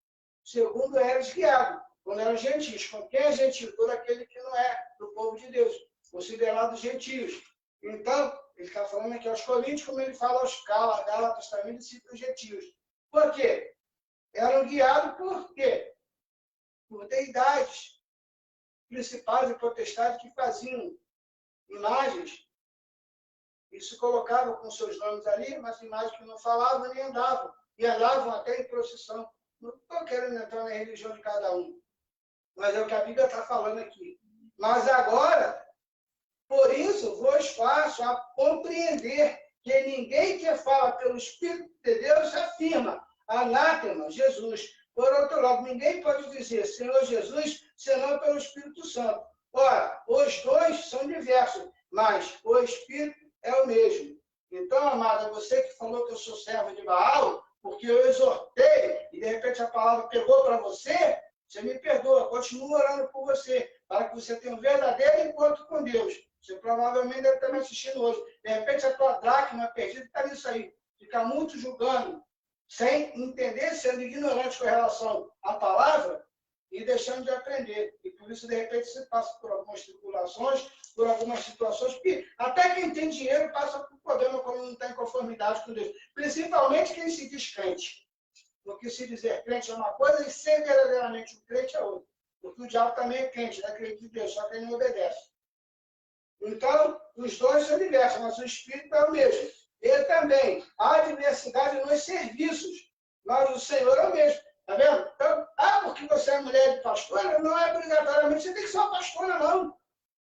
segundo eres guiado. Quando eram gentios. Com quem é gentio? Todo aquele que não é do povo de Deus. Considerados gentios. Então, ele está falando aqui aos Coríntios, como ele fala aos Gálatas também, ele cita os gentios. Por quê? Eram guiados por quê? Por deidades principais e potestades que faziam imagens e se colocavam com seus nomes ali, mas imagens que não falavam nem andavam. E andavam até em procissão. Não estou querendo entrar na religião de cada um. Mas é o que a Bíblia está falando aqui. Mas agora... Por isso, vos faço a compreender que ninguém que fala pelo Espírito de Deus afirma anátema, Jesus. Por outro lado, ninguém pode dizer Senhor Jesus, senão pelo Espírito Santo. Ora, os dois são diversos, mas o Espírito é o mesmo. Então, amada, você que falou que eu sou servo de Baal, porque eu exortei e de repente a palavra pegou para você, você me perdoa, continuo orando por você, para que você tenha um verdadeiro encontro com Deus. Você provavelmente deve estar me assistindo hoje. De repente, a tua dracma perdida está nisso aí. Fica muito julgando, sem entender, sendo ignorante com relação à palavra e deixando de aprender. E por isso, de repente, você passa por algumas tribulações, por algumas situações que até quem tem dinheiro passa por problema quando não está em conformidade com Deus. Principalmente quem se diz crente. Porque se dizer crente é uma coisa e ser verdadeiramente um crente é outra. Porque o diabo também é crente, é crente de Deus, só que ele não obedece. Então, os dois são diversos, mas o Espírito é o mesmo. Ele também. Há diversidade nos serviços, mas o Senhor é o mesmo. Está vendo? Então, porque você é mulher de pastora, não é obrigatoriamente você tem que ser uma pastora, não.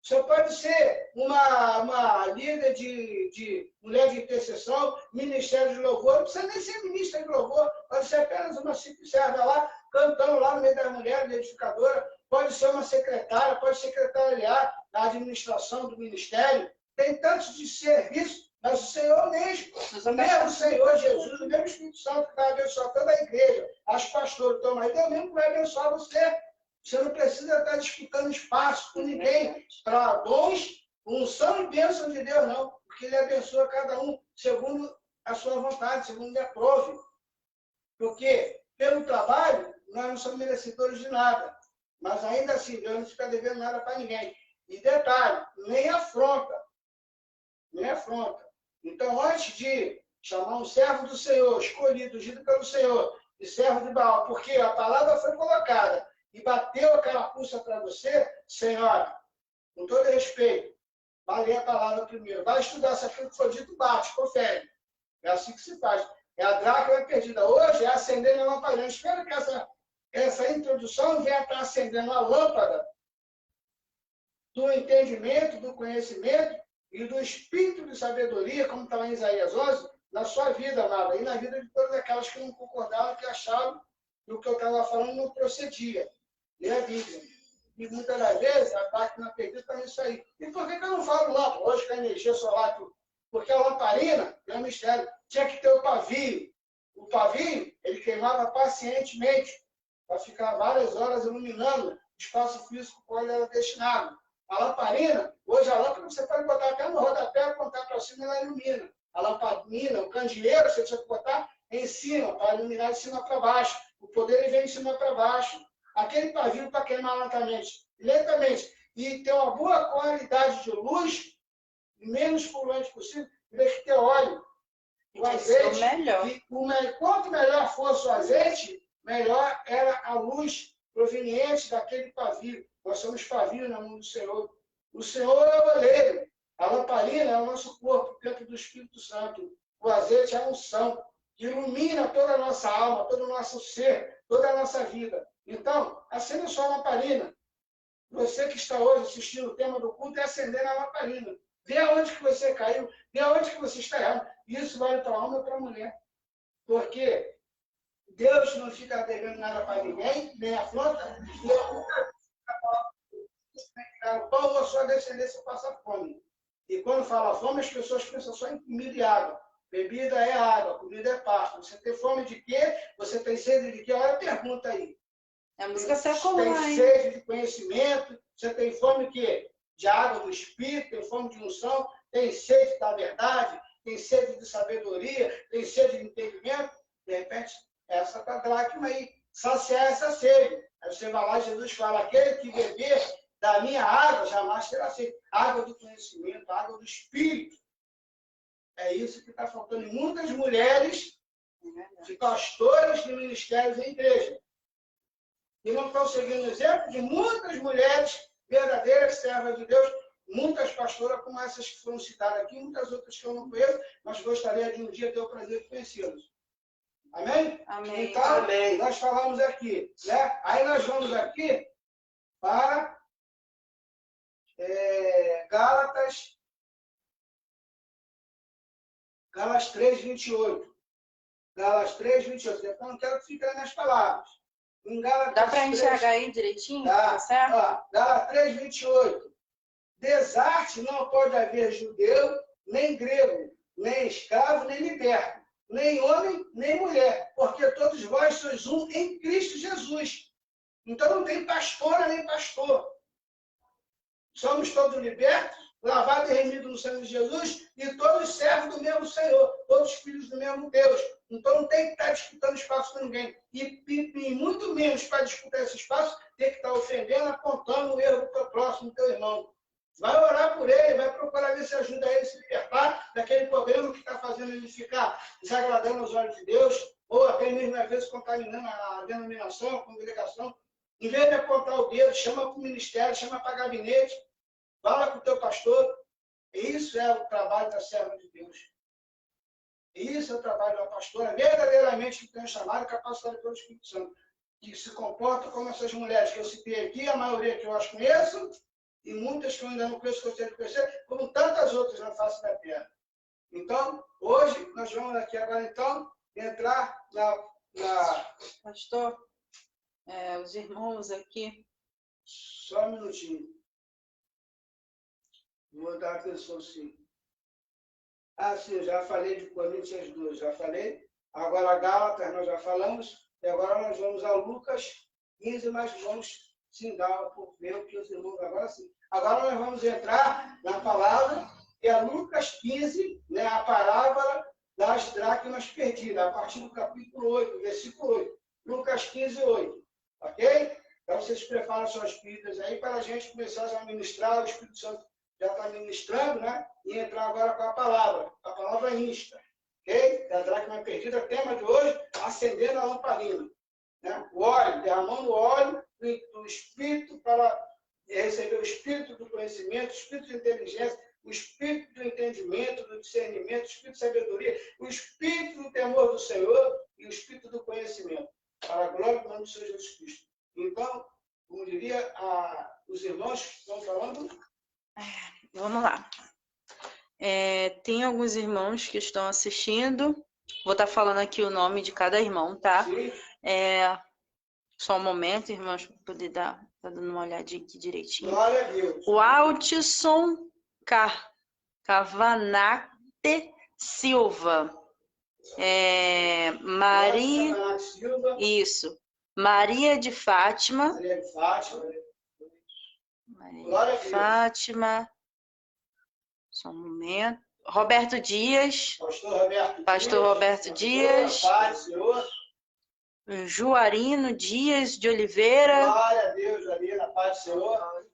Você pode ser uma líder de mulher de intercessão, ministério de louvor, não precisa nem ser ministra de louvor, pode ser apenas uma simples serva lá, cantando lá no meio das mulheres, edificadora, pode ser uma secretária, pode secretariar da administração do ministério. Tem tantos de serviço, mas o Senhor mesmo, o mesmo Senhor Jesus, o mesmo Espírito Santo que vai abençoar toda a igreja, as pastoras, então, mas Deus mesmo vai abençoar você. Você não precisa estar disputando espaço com ninguém para dons, unção e bênção de Deus, não. Porque Ele abençoa cada um segundo a sua vontade, segundo Ele aprove. Porque, pelo trabalho, nós não somos merecedores de nada. Mas ainda assim, Deus não fica devendo nada para ninguém. E detalhe, nem afronta. Nem afronta. Então, antes de chamar um servo do Senhor, escolhido, ungido pelo Senhor, de servo de Baal, porque a palavra foi colocada, e bateu a carapuça para você, senhora, com todo respeito, vai ler a palavra primeiro. Vai estudar se aquilo que foi dito, bate, confere. É assim que se faz. É a dracma perdida. Hoje é acender a lamparina. Espero que essa introdução venha estar acendendo a lâmpada do entendimento, do conhecimento e do espírito de sabedoria, como está lá em Isaías 11, na sua vida, amada, e na vida de todas aquelas que não concordaram, que achavam e o que eu estava falando não procedia. Lê a Bíblia. E muitas das vezes a máquina perdida está nisso aí. E por que eu não falo lá? Hoje com a energia solar, porque a lamparina, é um mistério, tinha que ter o pavio. O pavio, ele queimava pacientemente, para ficar várias horas iluminando o espaço físico qual ele era destinado. A lamparina, hoje a lâmpada você pode botar até no rodapé, apontar para cima e ela ilumina. A lamparina, o candeeiro, você tinha que botar em cima, para iluminar de cima para baixo. O poder ele vem de cima para baixo. Aquele pavio para queimar lentamente, e ter uma boa qualidade de luz, menos poluente possível, em vez de ter óleo. O azeite, quanto melhor fosse o azeite, melhor era a luz proveniente daquele pavio. Nós somos pavio na mão do Senhor. O Senhor é o oleiro. A lamparina é o nosso corpo, o templo do Espírito Santo. O azeite é a unção, que ilumina toda a nossa alma, todo o nosso ser, toda a nossa vida. Então, acenda sua lamparina. Você que está hoje assistindo o tema do culto é acender a lamparina. Vê aonde que você caiu, vê aonde que você está errado. Isso vale para homem ou para mulher. Porque Deus não fica devendo nada para ninguém, nem afronta, o pão ou a sua descendência passa fome. E quando fala fome, as pessoas pensam só em comida e água. Bebida é água, comida é pasto. Você tem fome de quê? Você tem sede de quê? Olha a pergunta aí. A música secular, tem sede de conhecimento, você tem fome quê? De água do Espírito, tem fome de unção, tem sede da verdade, tem sede de sabedoria, tem sede de entendimento. De repente, essa está dracma aí. Saciar essa sede. Aí você vai lá, Jesus fala, aquele que beber da minha água jamais terá sede. Água do conhecimento, água do Espírito. É isso que está faltando em muitas mulheres, de pastores de ministérios em igreja. E não estão seguindo o exemplo de muitas mulheres verdadeiras servas de Deus, muitas pastoras como essas que foram citadas aqui, muitas outras que eu não conheço, mas gostaria de um dia ter o prazer de conhecê-las. Amém? Amém. Então, amém. Nós falamos aqui, né? Aí nós vamos aqui para Gálatas 3:28. Gálatas 3:28. Então, não quero que fique nas palavras. Dá para enxergar aí direitinho? Tá certo? Gálatas 3:28. Desarte não pode haver judeu, nem grego, nem escravo, nem liberto, nem homem, nem mulher, porque todos vós sois um em Cristo Jesus. Então não tem pastora nem pastor. Somos todos libertos, lavados e remidos no sangue de Jesus, e todos servos do mesmo Senhor, todos filhos do mesmo Deus. Então não tem que estar disputando espaço com ninguém. E muito menos para disputar esse espaço, tem que estar ofendendo, apontando o erro do teu próximo, do teu irmão. Vai orar por ele, vai procurar ver se ajuda ele a se libertar daquele problema que está fazendo ele ficar desagradando aos olhos de Deus, ou até mesmo, às vezes, contaminando a denominação, a congregação. Em vez de apontar o dedo, chama para o ministério, chama para gabinete, fala com o teu pastor. Isso é o trabalho da serva de Deus. Isso é o trabalho da pastora, verdadeiramente que tem chamado e capacitado pelo Espírito Santo, que se comporta como essas mulheres que eu citei aqui, a maioria que eu as conheço, e muitas que eu ainda não conheço, que eu tenho que conhecer, como tantas outras na face da terra. Então, hoje, nós vamos aqui agora, então, entrar na... Pastor, os irmãos aqui. Só um minutinho. Vou dar atenção, sim. Sim, já falei de Coríntios 2, já falei. Agora, Gálatas, nós já falamos. E agora nós vamos a Lucas 15, mas vamos sim dar por ver o que os irmãos agora sim. Agora nós vamos entrar na palavra, que é Lucas 15, né, a parábola das dracmas perdidas, a partir do capítulo 8, versículo 8. Lucas 15, 8. Ok? Então vocês preparam suas Bíblias aí para a gente começar a ministrar, o Espírito Santo já está ministrando, né? E entrar agora com a palavra insta. Ok? Da dracma perdida, tema de hoje, acendendo a lamparina. Né? O óleo, derramando o óleo do Espírito para receber o Espírito do conhecimento, o Espírito de inteligência, o Espírito do entendimento, do discernimento, o Espírito de sabedoria, o Espírito do temor do Senhor e o Espírito do conhecimento. Para a glória do nome do Senhor Jesus Cristo. Então, como diria os irmãos que estão falando... Vamos lá. Tem alguns irmãos que estão assistindo. Vou estar falando aqui o nome de cada irmão, tá? Sim. Só um momento, irmãos, para poder dar, tá dando uma olhadinha aqui direitinho. Glória a Deus. O Altson Cavanagh Silva. Maria. Cavanagh Silva. Isso. Maria de Fátima. Maria de Fátima. Maria Glória a de Deus. Fátima. Só um momento. Roberto Dias. Pastor Roberto Dias. Paz, Senhor. Juarino Dias de Oliveira. Glória a Deus, Juarino, paz, Senhor.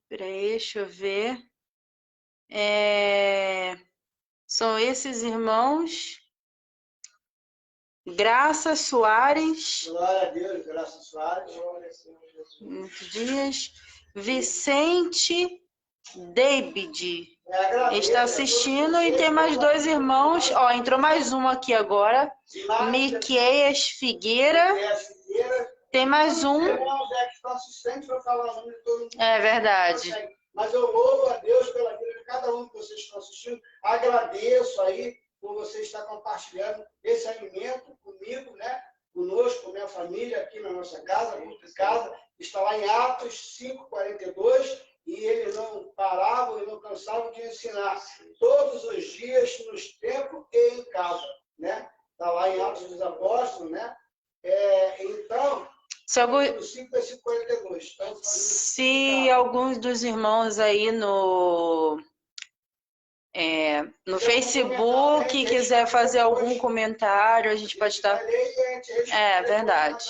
Peraí, deixa eu ver. São esses irmãos. Graça Soares. Glória a Deus, Graça Soares. Dias. Vicente David está assistindo e tem mais 2 irmãos. Ó, entrou mais um aqui agora. Miqueias Figueira. Tem mais um. É verdade. Mas eu louvo a Deus pela vida de cada um que vocês estão assistindo. Agradeço aí por você estar compartilhando esse alimento comigo, né? Conosco, com minha família, aqui na nossa casa, culto em casa. Está lá em Atos 5:42. E eles não paravam e não cansavam de ensinar todos os dias, nos templos e em casa, né? Está lá em Atos dos Apóstolos, né? Então, no 5, versículo 42. Então, se alguns dos irmãos aí no Facebook quiser fazer algum comentário, a gente pode estar... verdade.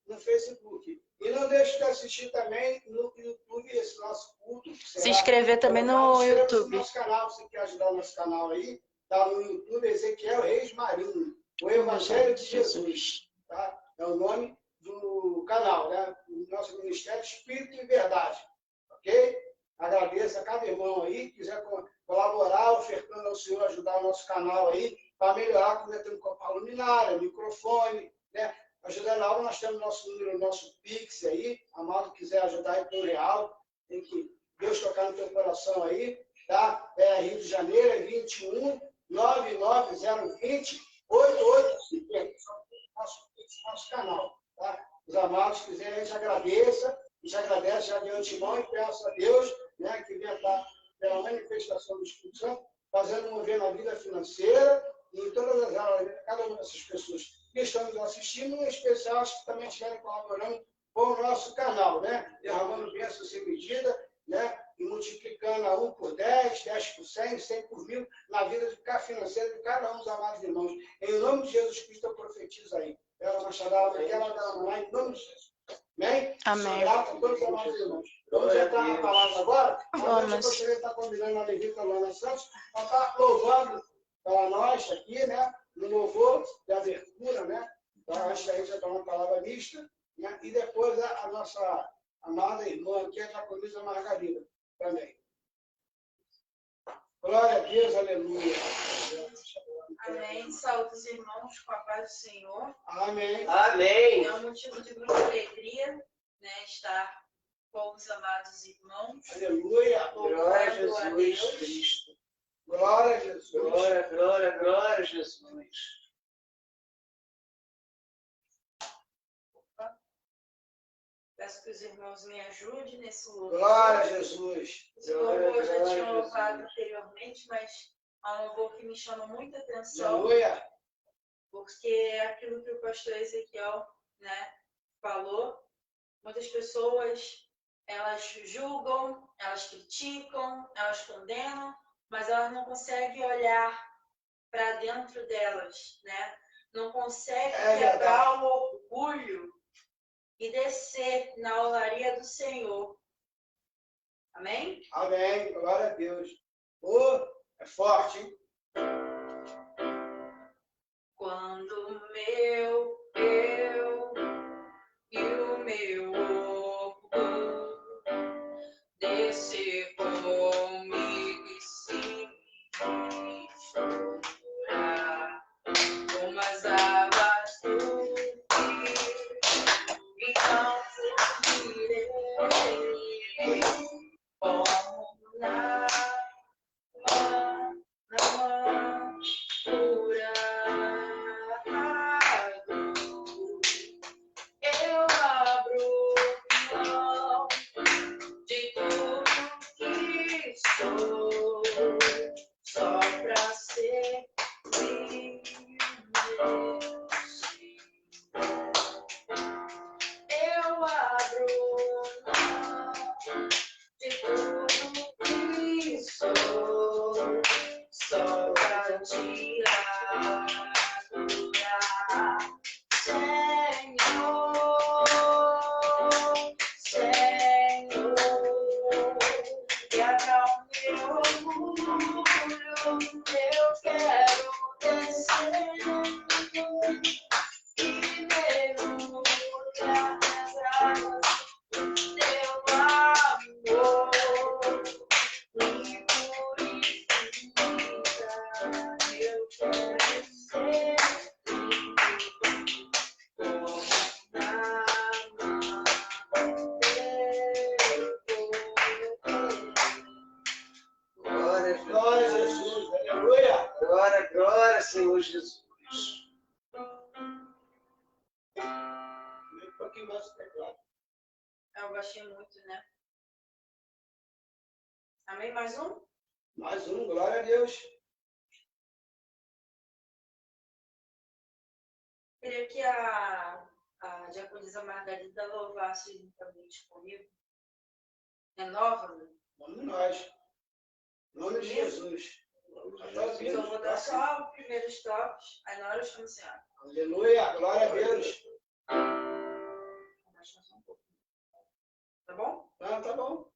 No Facebook. E não deixe de assistir também no YouTube esse nosso culto. Se inscrever também no YouTube. No nosso canal, você quer ajudar o nosso canal aí, tá no YouTube, Ezequiel Reis Marinho, o Evangelho de Jesus. Tá? É o nome do canal, né? O nosso Ministério Espírito e Verdade. Ok? Agradeço a cada irmão aí, que quiser colaborar, ofertando ao Senhor, ajudar o nosso canal aí, para melhorar, como temos a luminária, microfone, né? Ajudando a aula, nós temos nosso número, nosso Pix aí, amado, quiser ajudar aí por R$1, tem que Deus tocar no teu coração aí, tá? Rio de Janeiro, é 21 99020 8850. Nosso canal, tá? Os amados quiserem, a gente agradeça, agradece já de antemão e peço a Deus, né, que venha estar pela manifestação do Espírito Santo, fazendo mover na vida financeira e em todas as áreas, cada uma dessas pessoas que estão nos assistindo, em especial as que também estiverem colaborando com o nosso canal, né? Derramando bênção sem medida, né? E multiplicando a 1 por 10, 10 por 100, 100 por 1000, na vida financeira de cada um dos amados irmãos. Em nome de Jesus Cristo, eu profetizo aí. Ela Machadava, em nome de Jesus. Amém? Amém. Grato a todos os amados irmãos. Vamos entrar na palavra agora. Mas eu gostaria de estar convidando a Levita Luana Santos para estar louvando para nós aqui, né? No louvor de abertura, né? Então, acho que a gente vai dar uma palavra mista, né? E depois a nossa amada irmã aqui, a Jaconisa Margarida, também. Glória a Deus, aleluia. Amém. Saúde os irmãos com a paz do Senhor. Amém. Amém. É um motivo de muita alegria, né? Estar com os amados irmãos. Aleluia. Glória a Jesus Cristo. Glória a Jesus. Glória, glória, glória a Jesus. Peço que os irmãos me ajudem nesse louvor. Glória a Jesus. Esse louvor eu já tinha louvado anteriormente, mas há um louvor que me chama muita atenção. Aleluia. Porque é aquilo que o pastor Ezequiel, né, falou. Muitas pessoas, elas julgam, elas criticam, elas condenam, mas elas não conseguem olhar para dentro delas, né? Não conseguem quebrar o orgulho e descer na olaria do Senhor. Amém? Amém. Glória a Deus. É forte, hein? Quando meu eu e o meu orgulho descer comigo e sim chorar como as águas do rio, então fugirei como na pura. Senhor Jesus. Um pouquinho mais do teclado. Eu baixei muito, né? Amém? Mais um? Mais um, glória a Deus. Queria que a diaconisa Margarida louvasse juntamente comigo. Renova-me. Vamos nós. Em nome de Jesus. Eu vou dar só os primeiros toques, aí na hora eu chamo o Senhor. Aleluia, glória a Deus. Abaixa só um pouco. Tá bom? Ah, tá bom.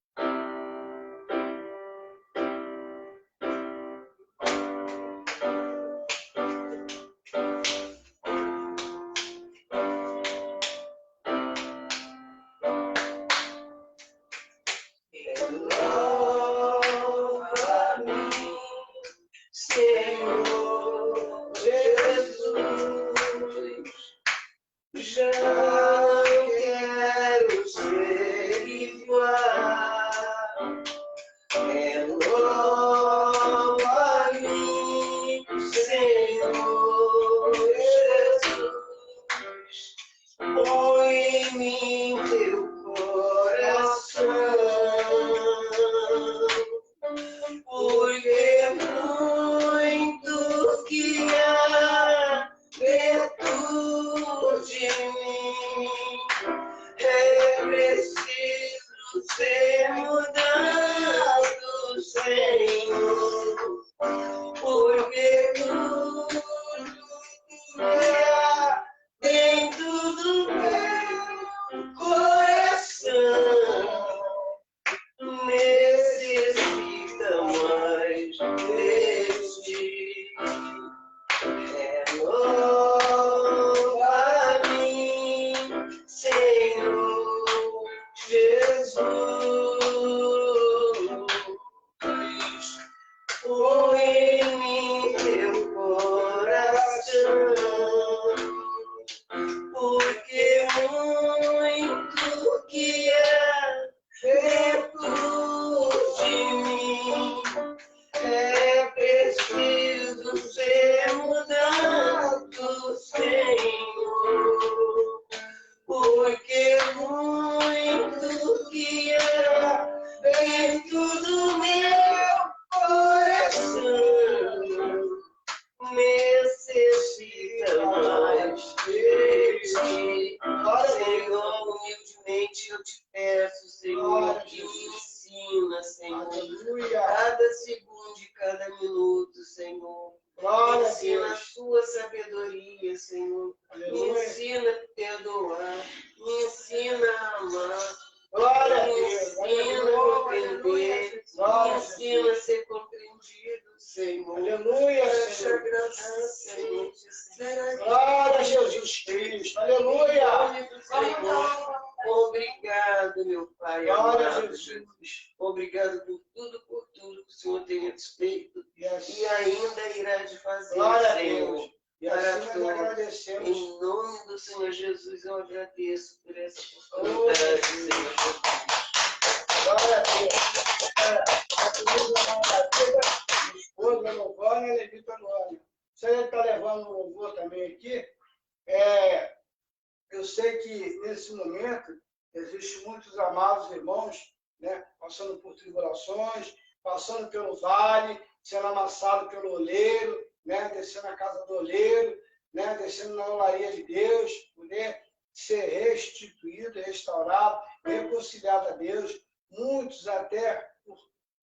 Passando pelo vale, sendo amassado pelo oleiro, né? Descendo na casa do oleiro, né? Descendo na olaria de Deus, poder ser restituído, restaurado, reconciliado a Deus. Muitos até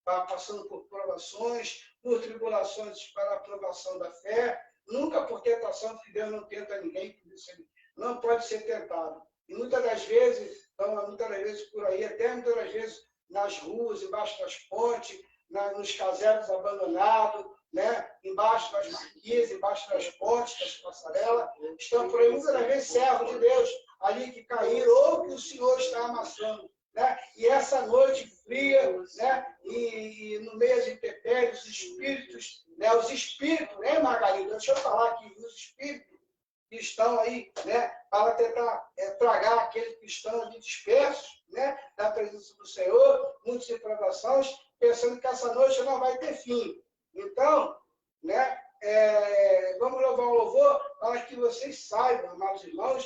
passando por provações, por tribulações para a aprovação da fé, nunca por tentação, porque Deus não tenta ninguém, por isso ele não pode ser tentado. E muitas das vezes por aí, até muitas das vezes nas ruas, embaixo das pontes, nos casebres abandonados, né? Embaixo das marquises, embaixo das pontes, das passarelas, estão por aí muitas das vezes servos de Deus ali que caíram ou que o Senhor está amassando, né? E essa noite fria, né? E no meio das intempéries, os espíritos, né, Margarida? Deixa eu falar aqui, os espíritos que estão aí, né, para tentar tragar aqueles que estão ali dispersos, né, na presença do Senhor, muitas provações, pensando que essa noite não vai ter fim. Então, né, vamos louvar o louvor para que vocês saibam, amados irmãos,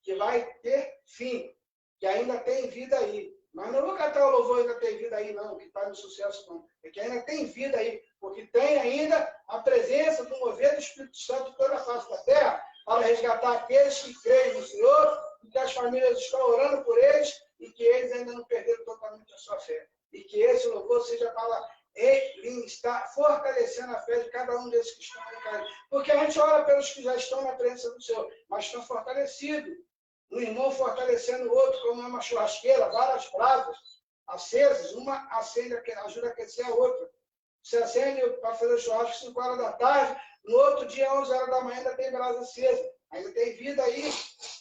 que vai ter fim, que ainda tem vida aí. Mas não vou cantar o louvor ainda tem vida aí, não, que está no sucesso, não. É que ainda tem vida aí, porque tem ainda a presença do mover do Espírito Santo em toda a face da terra, para resgatar aqueles que creem no Senhor, e que as famílias estão orando por eles, e que eles ainda não perderam totalmente a sua fé. E que esse louvor seja para ele estar fortalecendo a fé de cada um desses que estão em casa. Porque a gente ora pelos que já estão na presença do Senhor, mas estão fortalecidos. Um irmão fortalecendo o outro, como uma churrasqueira, várias brasas acesas, uma acende, ajuda a aquecer a outra. Você acende para fazer o churrasco 5 horas da tarde, no outro dia, 11 horas da manhã, ainda tem brasa acesa, ainda tem vida aí.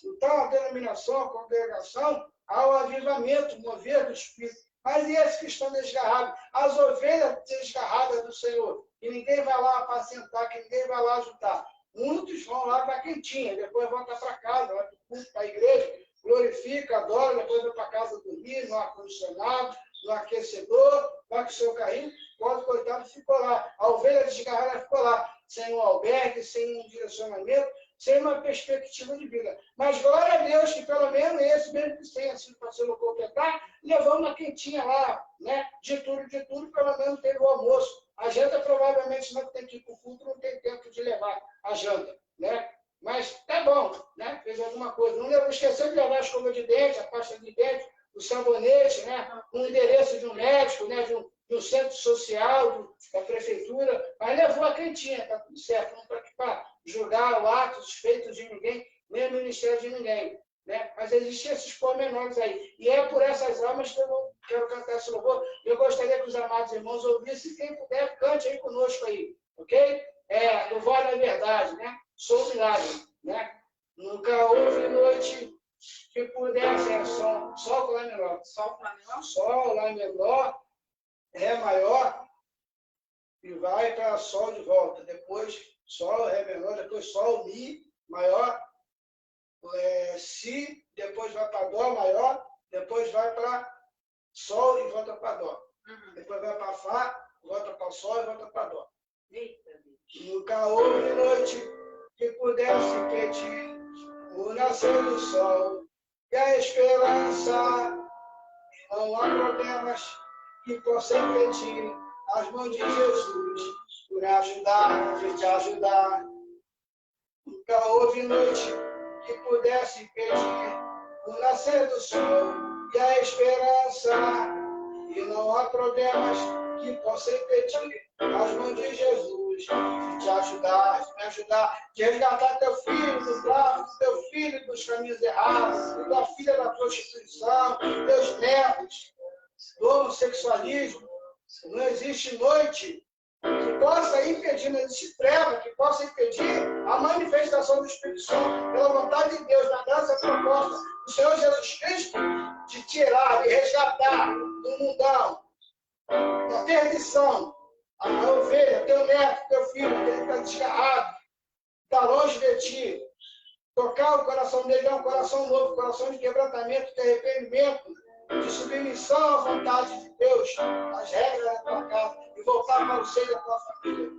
Então, a denominação, a congregação, há o avivamento, o mover do Espírito. Mas e esses que estão desgarrados? As ovelhas desgarradas do Senhor, que ninguém vai lá apacentar, que ninguém vai lá ajudar. Muitos vão lá para a quentinha, depois voltam para casa, vai para a igreja, glorifica, adora, depois vai para casa dormir, no ar-condicionado, no aquecedor, vai com o seu carrinho, pode, coitado, ficou lá. A ovelha desgarrada ficou lá, sem um albergue, sem um direcionamento, sem uma perspectiva de vida. Mas glória a Deus que pelo menos esse, mesmo que tenha sido para ser completar, levou uma quentinha lá, né? De tudo, pelo menos teve o almoço. A janta provavelmente não tem que ir para o culto, não tem tempo de levar a janta, né? Mas tá bom, né? Fez alguma coisa. Não esqueceu de levar a escova de dente, a pasta de dente, o sabonete, né? Um endereço de um médico, né? De um centro social, da prefeitura, mas levou a quentinha, tá tudo certo. Não está aqui para julgar o ato, os feitos de ninguém, nem o ministério de ninguém. Né? Mas existem esses pormenores aí. E é por essas almas que eu quero cantar esse louvor. Eu gostaria que os amados irmãos ouvissem, quem puder, cante aí conosco aí. Ok? Louvor da verdade, né? Sou um milagre, né? Nunca houve noite que pudesse, sol, lá menor. Sol, lá menor, ré maior, e vai para sol de volta. Depois, sol, ré menor, depois sol, mi maior, si, depois vai para dó maior, depois vai para sol e volta para dó. Depois vai para fá, volta para sol e volta para dó. Nunca houve noite que pudesse pedir o nascer do sol e a esperança. Não há problemas que possam impedir as mãos de Jesus por ajudar, por te ajudar. Nunca houve noite que pudesse impedir o nascer do sol e a esperança. E não há problemas que possam impedir as mãos de Jesus de te ajudar, de me ajudar, de resgatar teu filho do tráfico, teu filho dos caminhos errados, tua filha da prostituição, teus netos do homossexualismo. Não existe noite que possa impedir, não existe treva que possa impedir a manifestação do Espírito Santo, pela vontade de Deus, na graça proposta do Senhor Jesus Cristo, de tirar, de resgatar do mundão, da perdição, a ovelha, teu neto, teu filho, que ele está desgarrado, está longe de ti. Tocar o coração dele é um coração novo, coração de quebrantamento, de arrependimento, de submissão à vontade de Deus, às regras da tua casa, e voltar para o seio da tua família.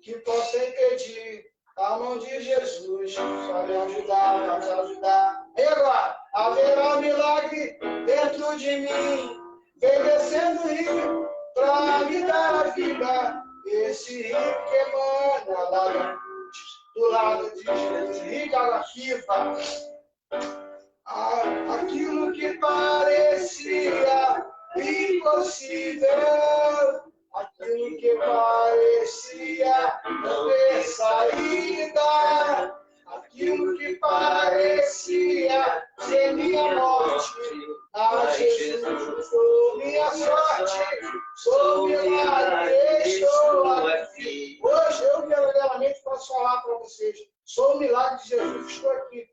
Que possa impedir a mão de Jesus para me ajudar, para te ajudar. E agora, haverá um milagre dentro de mim, vem descendo o rio para me dar a vida. Esse rio que emana lá da cruz, do lado de Jesus, rio de água viva. Aquilo que parecia impossível, aquilo que parecia não ter saída, aquilo que parecia ser minha morte, Jesus sou minha sorte, sou milagre, estou aqui. Hoje eu verdadeiramente posso falar para vocês, sou o milagre de Jesus, estou aqui.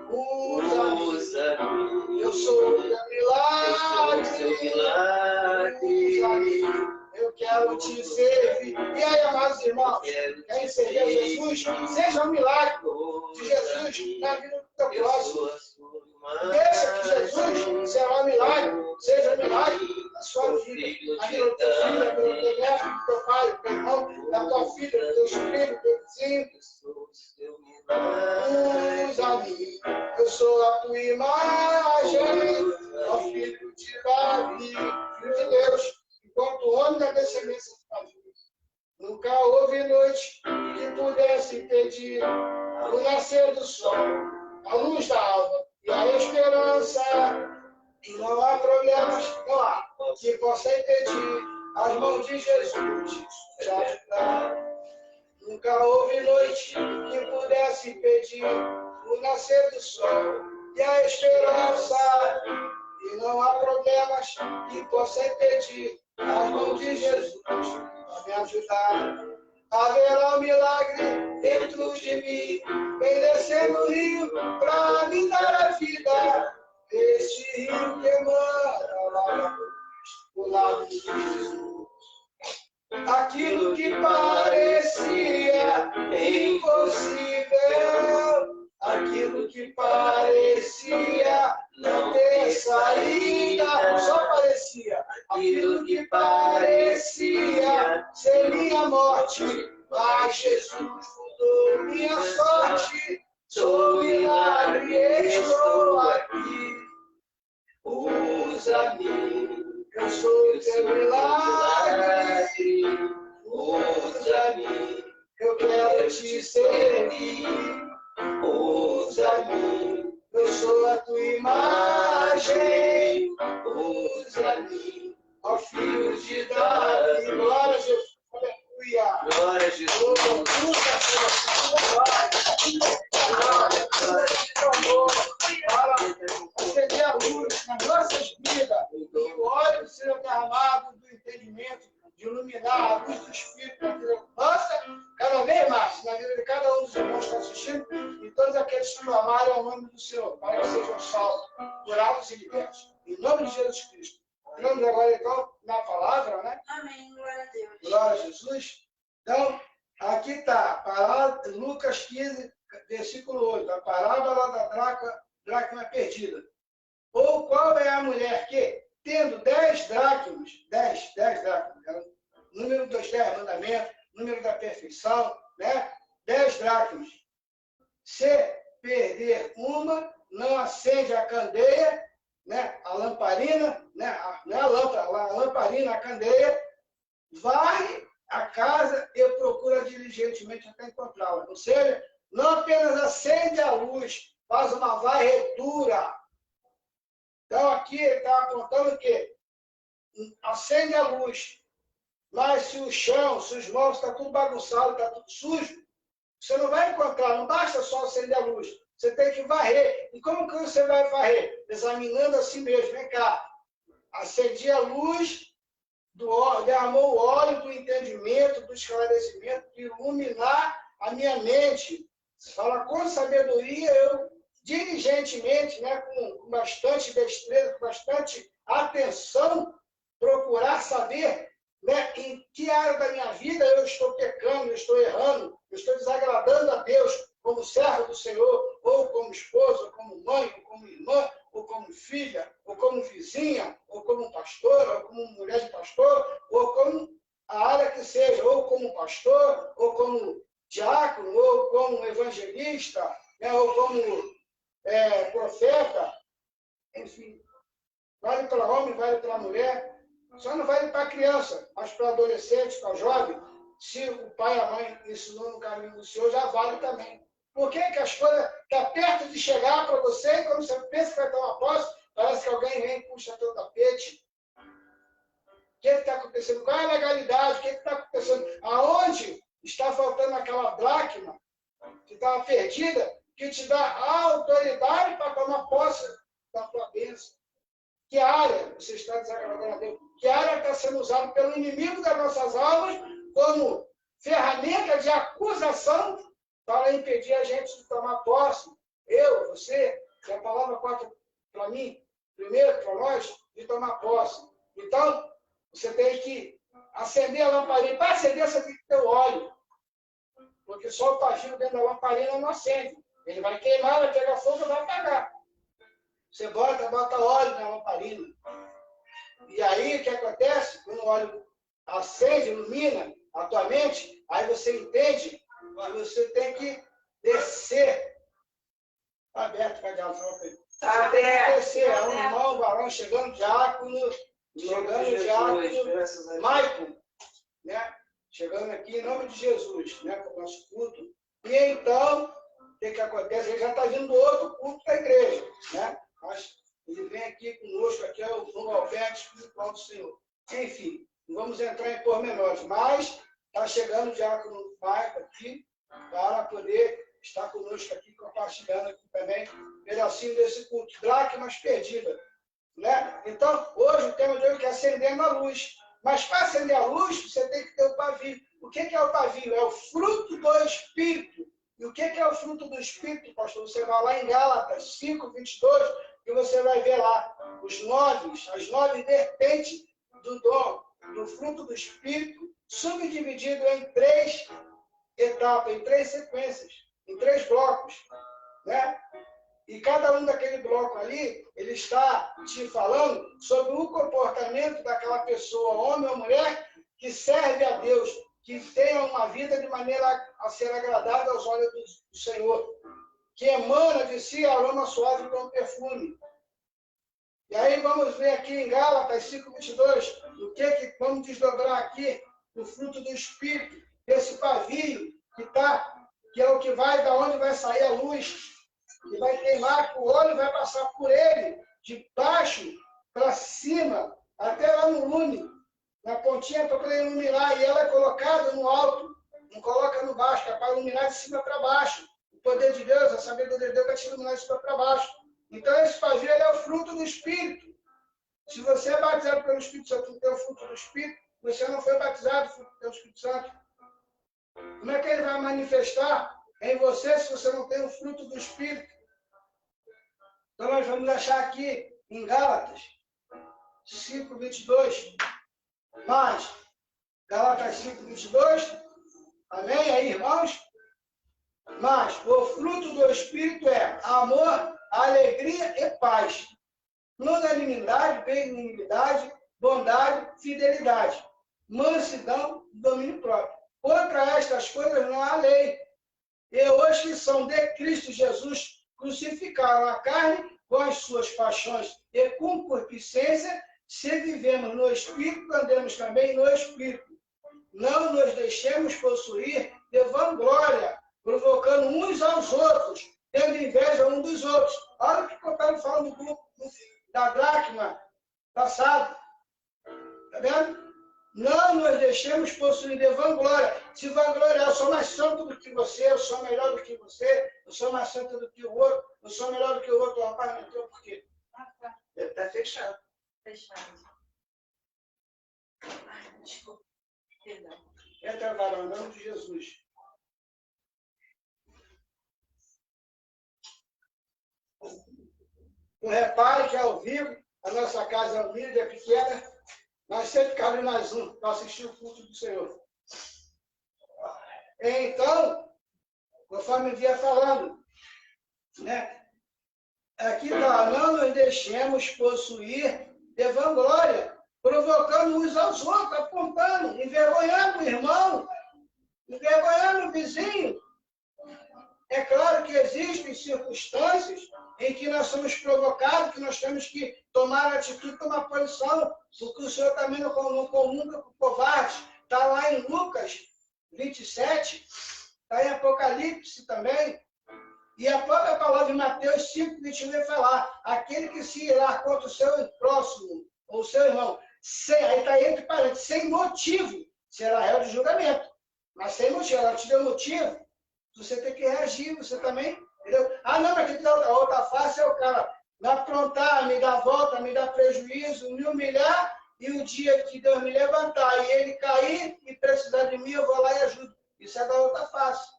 Usa-me, eu sou o milagre, eu quero te servir. E aí, amados irmãos, querem servir Jesus? Seja um milagre de Jesus na vida do teu próximo. Deixa que Jesus será um milagre, seja um milagre da sua vida, a vida do teu filho, a vida do teu neto, do teu pai, do teu irmão, da tua filha, do teu filho, do teu vizinho. Usa-me, eu sou a tua imagem, ó filho de Davi, filho de Deus, enquanto homem da descendência de Davi. Nunca houve noite que pudesse impedir o nascer do sol, a luz da alva e a esperança. E não há problemas, não há, que possa impedir as mãos de Jesus de ajudar. Nunca houve noite que pudesse impedir o nascer do sol e a esperança. E não há problemas que possa impedir as mãos de Jesus a me ajudar. Haverá um milagre dentro de mim, vem descendo o rio para me dar a vida. Este rio que emana lá do lado de Jesus. Aquilo que parecia impossível, aquilo que parecia não ter saída, só parecia. Aquilo que parecia ser minha morte, mas Jesus mudou minha sorte. Sou milagre, estou aqui. Usa-me, eu sou teu milagre. Usa-me, eu quero te servir. Usa-me, eu sou a tua imagem. Usa-me, ó filho de Davi. Glória a Jesus. Aleluia. Glória a Jesus. Acender a luz nas nossas vidas e o óleo seja derramado do entendimento, de iluminar a luz do Espírito para que alcança cada vez mais na vida de cada um dos irmãos que estão assistindo e todos aqueles que clamarem ao nome do Senhor, para que sejam salvos, curados e libertos. Em nome de Jesus Cristo. Entramos agora então na palavra, né? Amém, glória a Deus. Glória a Jesus. Então, aqui está, Lucas 15, versículo 8, a parábola da dracma perdida. Ou qual é a mulher que, tendo 10 dracmas, 10 dracmas, número dos 10 mandamentos, número da perfeição, né? 10 dracmas. Se perder uma, não acende a candeia, né? A lamparina, né? Não é a lâmpada, a lamparina, a candeia, varre a casa e procura diligentemente até encontrá-la. Ou seja, não apenas acende a luz, faz uma varredura. Então, aqui ele está apontando que acende a luz, mas se o chão, se os móveis estão tudo bagunçado, está tudo sujo, você não vai encontrar, não basta só acender a luz, você tem que varrer. E como que você vai varrer? Examinando a si mesmo. Vem cá, acendi a luz, derramou o óleo do entendimento, do esclarecimento, de iluminar a minha mente. Fala com sabedoria, eu diligentemente, né, com bastante destreza, com bastante atenção, procurar saber, né, em que área da minha vida eu estou pecando, eu estou errando, eu estou desagradando a Deus como servo do Senhor, ou como esposa, ou como mãe, ou como irmã, ou como filha, ou como vizinha, ou como pastora, ou como mulher de pastor, ou como a área que seja, ou como pastor, ou como diácono, ou como evangelista, né, ou como profeta, enfim, vale para homem, vale para mulher, só não vale para criança, mas para adolescente, para jovem, se o pai e a mãe ensinou no caminho do Senhor, já vale também. Por que as coisas estão perto de chegar para você, e quando você pensa que vai ter uma posse, parece que alguém vem e puxa teu tapete? O que está acontecendo? Qual é a legalidade? O que está acontecendo? Aonde está faltando aquela dracma que estava perdida, que te dá a autoridade para tomar posse da tua bênção? Que área você está desagradando a Deus? Que área está sendo usada pelo inimigo das nossas almas como ferramenta de acusação para impedir a gente de tomar posse? Eu, você, que a palavra conta para mim, primeiro para nós, de tomar posse. Então, você tem que acender a lamparina. Para acender, você tem que ter o óleo. Porque só o pajinho dentro da lamparina não acende. Ele vai queimar, vai pegar fogo e vai apagar. Você bota óleo na lamparina. E aí, o que acontece? Quando o óleo acende, ilumina a tua mente, aí você entende que você tem que descer. Está aberto, cadê a fala? Está aberto. Descer, é um irmão, um varão, chegando diácono, Maicon, né? Chegando aqui em nome de Jesus, né? Para o nosso culto. E então, o que acontece? Ele já está vindo do outro culto da igreja, né? Mas ele vem aqui conosco, aqui é o novo albergue espiritual do Senhor. Enfim, não vamos entrar em pormenores, mas está chegando o diácono Maicon aqui para poder estar conosco aqui, compartilhando aqui também um pedacinho desse culto. Dracmas perdidas, né? Então, hoje o tema de hoje é acendendo a luz. Mas para acender a luz, você tem que ter o pavio. O que é o pavio? É o fruto do Espírito. E o que é o fruto do Espírito, pastor? Você vai lá em Gálatas 5, 22, e você vai ver lá as 9 vertentes do dom, do fruto do Espírito, subdividido em 3 etapas, em 3 sequências, em 3 blocos, né? E cada um daquele bloco ali, ele está te falando sobre o comportamento daquela pessoa, homem ou mulher, que serve a Deus, que tenha uma vida de maneira a ser agradável aos olhos do Senhor, que emana de si aroma suave como perfume. E aí vamos ver aqui em Gálatas 5:22, o que vamos desdobrar aqui, o fruto do Espírito, esse pavio que é o que vai, da onde vai sair a luz, e vai queimar, que o óleo vai passar por ele, de baixo para cima, até lá no lume, na pontinha para poder iluminar, e ela é colocada no alto, não coloca no baixo, que é para iluminar de cima para baixo. O poder de Deus, a sabedoria de Deus vai te iluminar de cima para baixo. Então esse pavio é o fruto do Espírito. Se você é batizado pelo Espírito Santo, não tem o fruto do Espírito, você não foi batizado pelo Espírito Santo. Como é que ele vai manifestar em você se você não tem o fruto do Espírito? Então nós vamos achar aqui em Gálatas 5:22. Mas, Gálatas 5:22. Amém? Aí, irmãos? Mas o fruto do Espírito é amor, alegria e paz. Longanimidade, benignidade, bondade, fidelidade. Mansidão, domínio próprio. Contra estas coisas não há lei. E os que são de Cristo Jesus crucificaram a carne com as suas paixões e concupiscência. Se vivemos no Espírito, andemos também no Espírito. Não nos deixemos possuir de vanglória, provocando uns aos outros, tendo inveja um dos outros. Olha o que eu estava falando do grupo da dracma passado. Está vendo? Não nos deixemos possuir de vanglória. Se vangloriar, eu sou mais santo do que você, eu sou melhor do que você, eu sou mais santo do que o outro, eu sou melhor do que o outro. Rapaz, não entrou por quê? Ele está fechado. Fechado. Ai, desculpa. Perdão. Entra, varão, em nome de Jesus. Não repare que ao vivo, a nossa casa é humilde, é pequena, mas sempre cabe mais um para assistir o culto do Senhor. Então, conforme vinha falando, né? Aqui está, não nos deixemos possuir de vanglória, provocando uns aos outros, apontando, envergonhando o irmão, envergonhando o vizinho. É claro que existem circunstâncias em que nós somos provocados, que nós temos que tomar atitude, tomar posição, porque o Senhor também não comunga com covardes. Está lá em Lucas 27, está em Apocalipse também, e a própria palavra em Mateus 5, 21 vai falar, aquele que se irá contra o seu próximo, ou o seu irmão, aí está entre parênteses, sem motivo, será réu de julgamento. Mas sem motivo, ela te deu motivo, você tem que reagir, você também, entendeu? Ah, não, mas tem que dar a outra face, é o cara me aprontar, me dar volta, me dar prejuízo, me humilhar, e o dia que Deus me levantar e ele cair e precisar de mim, eu vou lá e ajudo. Isso é da outra face.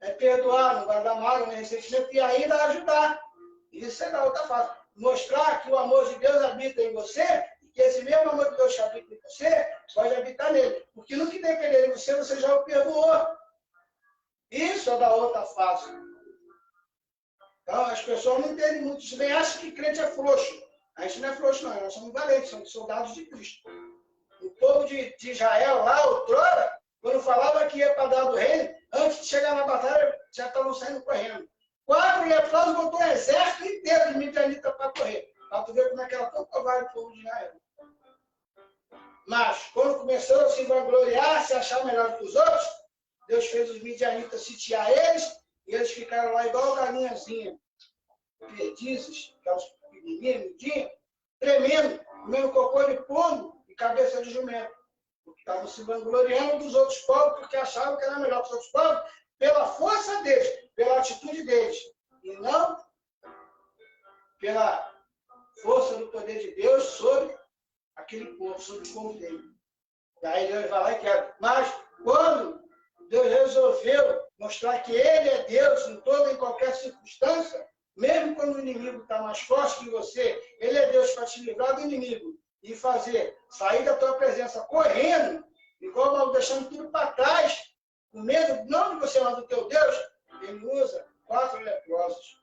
É perdoar, não guardar mágoa, nem ressentimento, e ainda ajudar. Isso é da outra face. Mostrar que o amor de Deus habita em você, e que esse mesmo amor de Deus que habita em você, pode habitar nele. Porque no que depender de você, você já o perdoou. Isso é da outra face. Então, as pessoas não entendem muito isso, nem acham que crente é frouxo. A gente não é frouxo, não. Nós somos valentes, somos soldados de Cristo. O povo de Israel, lá, outrora, quando falava que ia para dar do reino, antes de chegar na batalha, já estavam saindo correndo. 4 leprosos botou um exército inteiro de midianitas para correr. Para tu ver como é que era tão covarde o povo de Israel. Mas, quando começou a se vangloriar, se achar melhor que os outros, Deus fez os midianitas sitiar eles, e eles ficaram lá igual galinhazinha, perdizes, aquelas pequenininhas, midinhas, tremendo, comendo cocô de pombo e cabeça de jumento. Porque estavam se vangloriando dos outros povos, porque achavam que era melhor que os outros povos, pela força deles, pela atitude deles, e não pela força do poder de Deus sobre aquele povo, sobre o povo dele. E aí Deus vai lá e quer. Mas quando Deus resolveu mostrar que Ele é Deus em toda e qualquer circunstância, mesmo quando o inimigo está mais forte que você, Ele é Deus para te livrar do inimigo e fazer sair da tua presença correndo, igual mal deixando tudo para trás, com medo não de você, mas do teu Deus. Ele usa 4 leprosos.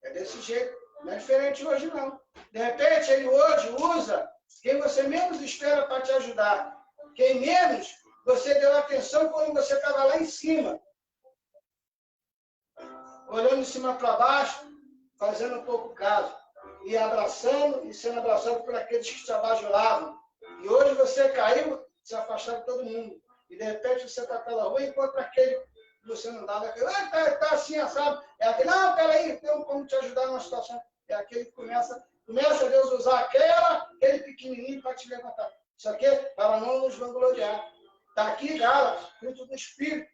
É desse jeito. Não é diferente hoje, não. De repente, ele hoje usa quem você menos espera para te ajudar. Quem menos você deu atenção quando você estava lá em cima. Olhando de cima para baixo, fazendo um pouco caso. E abraçando e sendo abraçado por aqueles que te abajulavam. E hoje você caiu, se afastaram de todo mundo. E de repente você está pela rua e encontra aquele que você não dava. Está assim, assado. É aquele, não, peraí, tem como te ajudar numa situação. É aquele que começa a Deus usar aquele pequenininho para te levantar. Isso aqui é para não nos vangloriar. Está aqui, Gálatas, fruto do Espírito.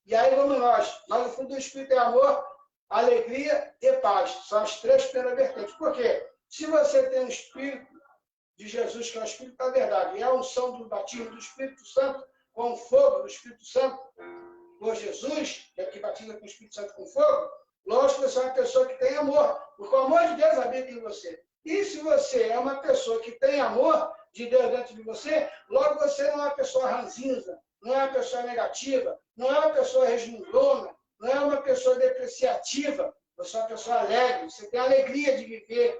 E aí vamos nós. Mas o fruto do Espírito é amor, alegria e paz. São as 3 primeiras vertentes. Por quê? Se você tem o Espírito de Jesus, que é o Espírito da verdade, e a unção do batismo do Espírito Santo, com o fogo do Espírito Santo, por Jesus, que é que batiza com o Espírito Santo com fogo, lógico que você é uma pessoa que tem amor, porque o amor de Deus habita em você. E se você é uma pessoa que tem amor de Deus dentro de você, logo você não é uma pessoa ranzinza, não é uma pessoa negativa, não é uma pessoa resmungona, não é uma pessoa depreciativa, você é uma pessoa alegre, você tem alegria de viver.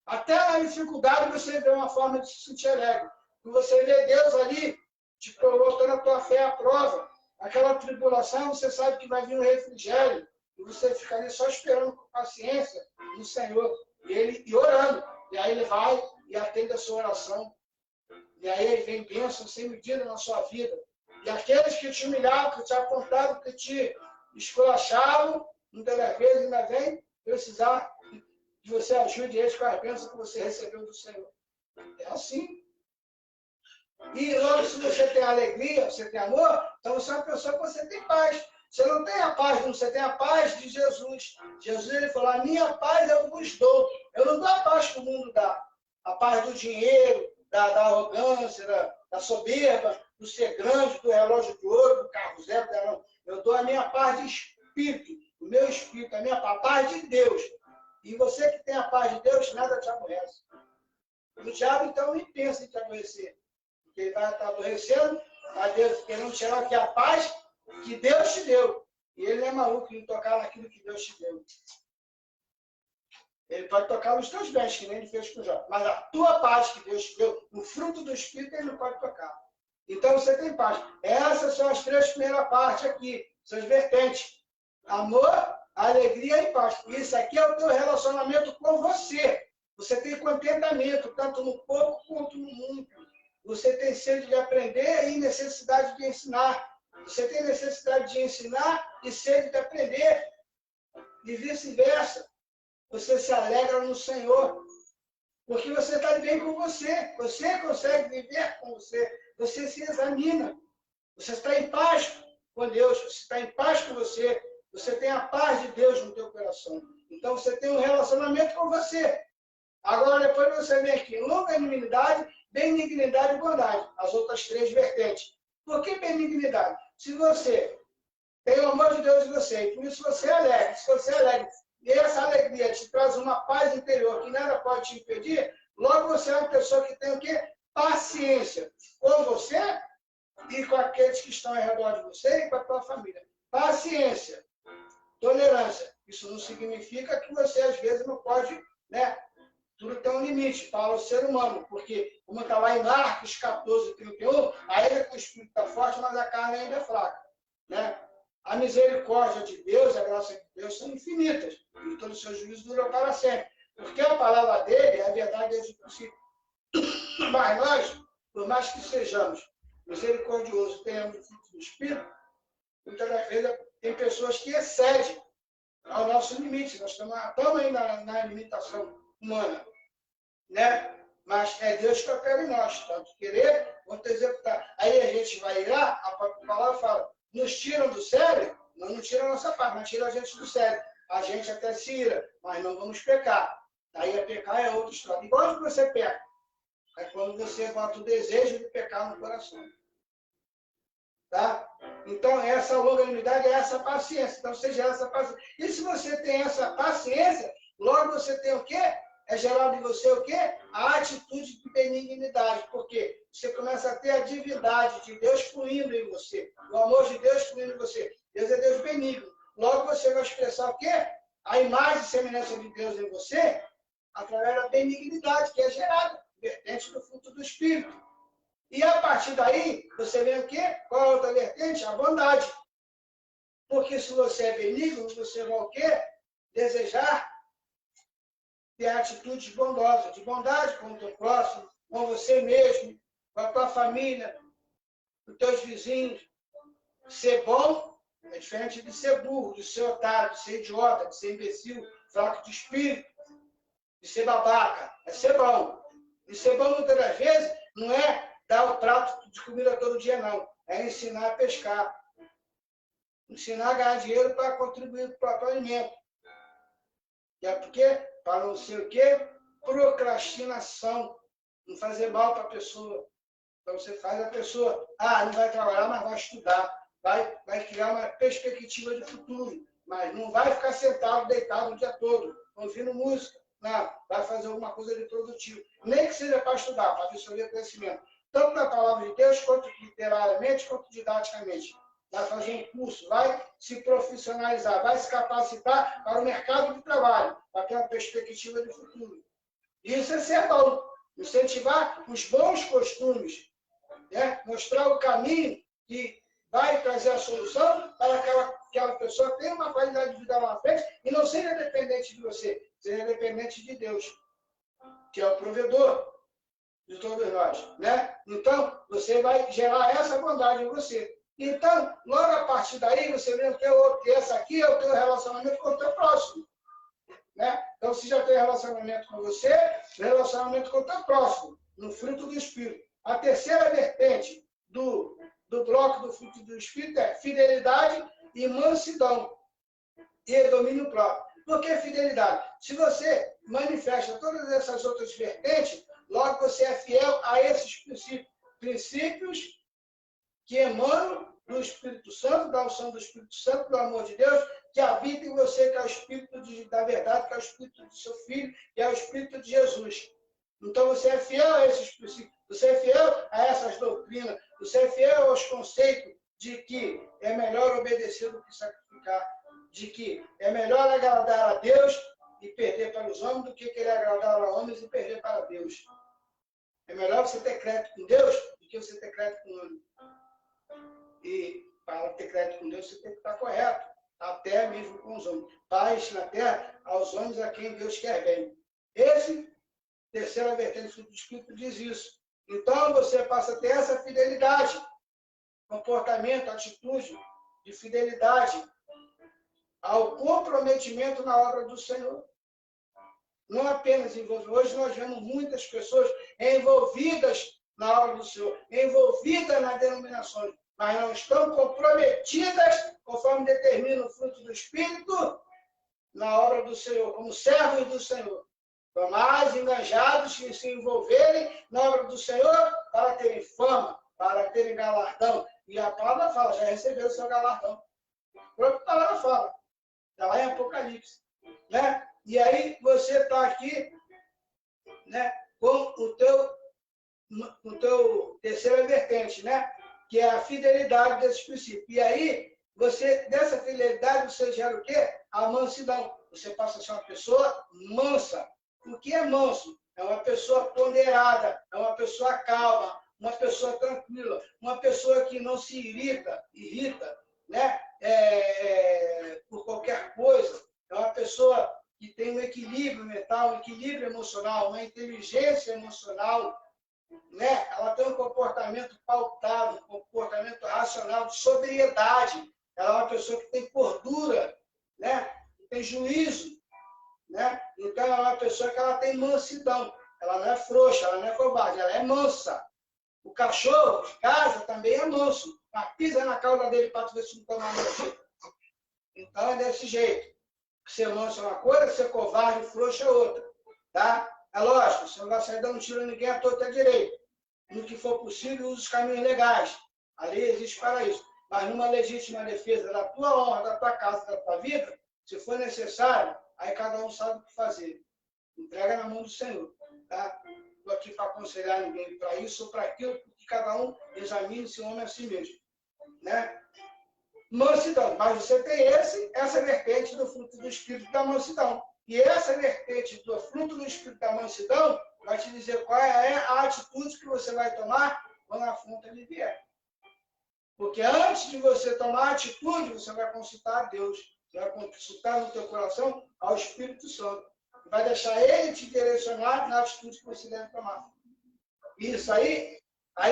Até na dificuldade você vê uma forma de se sentir alegre. E você vê Deus ali te colocando a tua fé à prova. Aquela tribulação, você sabe que vai vir um refrigério. E você fica ali só esperando com paciência no Senhor. E orando. E aí ele vai e atende a sua oração. E aí vem bênção sem medida na sua vida. E aqueles que te humilharam, que te apontaram, que te esculachavam, muitas vezes ainda vem precisar que você ajude eles com a bênção que você recebeu do Senhor. É assim. E logo, se você tem alegria, você tem amor, então você é uma pessoa que você tem paz. Você não tem a paz, não, você tem a paz de Jesus. Jesus, ele falou, a minha paz eu vos dou. Eu não dou a paz que o mundo dá. A paz do dinheiro, da arrogância, da soberba, do ser grande, do relógio de ouro, do carro zero. Eu dou a minha paz de espírito, o meu espírito, a paz de Deus. E você que tem a paz de Deus, nada te aborrece. O diabo, então, nem pensa em te aborrecer. Porque ele vai estar aborrecendo a Deus, querendo tirar aqui a paz que Deus te deu. E ele é maluco em tocar naquilo que Deus te deu. Ele pode tocar nos teus bens, que nem ele fez com o Jó. Mas a tua paz que Deus te deu, no fruto do Espírito, ele não pode tocar. Então você tem paz. Essas são as 3 primeiras partes aqui. São as vertentes. Amor, alegria e paz. Isso aqui é o teu relacionamento com você. Você tem contentamento, tanto no pouco quanto no muito. Você tem sede de aprender e necessidade de ensinar. Você tem necessidade de ensinar e sede de aprender. E vice-versa. Você se alegra no Senhor. Porque você está bem com você. Você consegue viver com você. Você se examina. Você está em paz com Deus. Você está em paz com você. Você tem a paz de Deus no teu coração. Então você tem um relacionamento com você. Agora depois você vem aqui. Longanimidade, benignidade e bondade. As outras 3 vertentes. Por que benignidade? Se você tem o amor de Deus em você, e por isso você é alegre. Se você é alegre, e essa alegria te traz uma paz interior que nada pode te impedir, logo você é uma pessoa que tem o quê? Paciência com você e com aqueles que estão ao redor de você e com a tua família. Paciência, tolerância. Isso não significa que você, às vezes, não pode, tudo tem um limite para o ser humano, porque, como está lá em Marcos 14, 31, ainda que o espírito está forte, mas a carne ainda é fraca. Né? A misericórdia de Deus, a graça de Deus são infinitas, e todos os seus juízos duram para sempre. Porque a palavra dele é a verdade desde o princípio. Mas nós, por mais que sejamos misericordiosos, tenhamos o fruto do Espírito, muitas das vezes tem pessoas que excedem ao nosso limite. Nós estamos aí na limitação humana. Né? Mas é Deus que opera em nós. Tanto querer, quanto executar. Aí a gente vai lá, a própria palavra fala, nos tiram do sério, não tiram a nossa parte, mas tiram a gente do sério. A gente até se ira, mas não vamos pecar. Aí a pecar é outra história. Igual que você peca. É quando você bota o desejo de pecar no coração. Tá? Então, essa longanimidade é essa paciência. Então, você gera essa paciência. E se você tem essa paciência, logo você tem o quê? É gerado em você o quê? A atitude de benignidade. Porque você começa a ter a divindade de Deus fluindo em você. O amor de Deus fluindo em você. Deus é Deus benigno. Logo você vai expressar o quê? A imagem e semelhança de Deus em você através da benignidade que é gerada, vertente do fruto do Espírito. E a partir daí, você vê o quê? Qual a outra vertente? A bondade. Porque se você é benigno, você vai o quê? Desejar ter atitudes bondosas, de bondade com o teu próximo, com você mesmo, com a tua família, com os teus vizinhos. Ser bom é diferente de ser burro, de ser otário, de ser idiota, de ser imbecil, fraco de espírito, de ser babaca. É ser bom. E ser bom, muitas das vezes, não é dar o prato de comida todo dia, não. É ensinar a pescar. Ensinar a ganhar dinheiro para contribuir para o próprio alimento. E é porque, para não ser o quê? Procrastinação. Não fazer mal para a pessoa. Então você faz a pessoa, não vai trabalhar, mas vai estudar. Vai criar uma perspectiva de futuro. Mas não vai ficar sentado, deitado o dia todo, ouvindo música. Não, vai fazer alguma coisa de produtivo. Nem que seja para estudar, para absorver conhecimento. Tanto na palavra de Deus, quanto literariamente, quanto didaticamente. Vai fazer um curso, vai se profissionalizar, vai se capacitar para o mercado de trabalho, para ter uma perspectiva de futuro. Isso é ser bom. Incentivar os bons costumes. Né? Mostrar o caminho que vai trazer a solução para aquela pessoa tenha uma qualidade de vida lá na frente e não seja dependente de você, seja dependente de Deus, que é o provedor de todos nós. Né? Então, você vai gerar essa bondade em você. Então, logo a partir daí, você vê que essa aqui é o teu relacionamento com o teu próximo. Né? Então, se já tem relacionamento com você, relacionamento com o teu próximo, no fruto do Espírito. A terceira vertente do bloco do fruto do Espírito é fidelidade e mansidão e domínio próprio. Por que fidelidade? Se você manifesta todas essas outras vertentes, logo você é fiel a esses princípios que emanam do Espírito Santo, da unção do Espírito Santo, do amor de Deus, que habita em você, que é o Espírito da verdade, que é o Espírito do seu Filho, que é o Espírito de Jesus. Então você é fiel a esses princípios, você é fiel a essas doutrinas, você é fiel aos conceitos de que é melhor obedecer do que sacrificar, de que é melhor agradar a Deus e perder para os homens do que querer agradar a homens e perder para Deus. É melhor você ter crédito com Deus do que você ter crédito com o homem. E para ter crédito com Deus, você tem que estar correto, até mesmo com os homens. Paz na terra aos homens a quem Deus quer bem. Esse, terceira vertente do Espírito, diz isso. Então, você passa a ter essa fidelidade, comportamento, atitude de fidelidade ao comprometimento na obra do Senhor. Não apenas envolvido. Hoje nós vemos muitas pessoas envolvidas na obra do Senhor, envolvidas nas denominações, mas não estão comprometidas, conforme determina o fruto do Espírito, na obra do Senhor, como servos do Senhor. Estão mais engajados em se envolverem na obra do Senhor para terem fama, para terem galardão. E a palavra fala, já recebeu o seu galardão. A própria palavra fala. Está lá em Apocalipse. Né? E aí você está aqui, né, com o teu terceira vertente, né? Que é a fidelidade desses princípios. E aí, dessa fidelidade, você gera o quê? A mansidão. Você passa a ser uma pessoa mansa, O que é manso? É uma pessoa ponderada, é uma pessoa calma, uma pessoa tranquila, uma pessoa que não se irrita, né? Por qualquer coisa. É uma pessoa que tem um equilíbrio mental, um equilíbrio emocional, uma inteligência emocional, né? Ela tem um comportamento pautado, um comportamento racional, de sobriedade. Ela é uma pessoa que tem cordura, né? Que tem juízo, né? Então, ela é uma pessoa que ela tem mansidão. Ela não é frouxa, ela não é covarde, ela é mansa. O cachorro de casa também é manso. Pisa na cauda dele para ver se não toma mordida. Então, é desse jeito. Ser manso é uma coisa, ser covarde e frouxo é outra. Tá? É lógico, você não vai sair dando tiro a ninguém à torta e à direita. No que for possível, use os caminhos legais. A lei existe para isso. Mas numa legítima defesa da tua honra, da tua casa, da tua vida, se for necessário, aí cada um sabe o que fazer. Entrega na mão do Senhor. Tá? Estou aqui para aconselhar ninguém para isso ou para aquilo, porque cada um examine se homem a si mesmo. Né? Mansidão. Mas você tem essa vertente do fruto do Espírito da mansidão. E essa vertente do fruto do Espírito da mansidão vai te dizer qual é a atitude que você vai tomar quando a afronta lhe vier. Porque antes de você tomar a atitude, você vai consultar a Deus. Você vai consultar no teu coração ao Espírito Santo. Vai deixar ele te direcionar na atitude que você deve tomar. Isso aí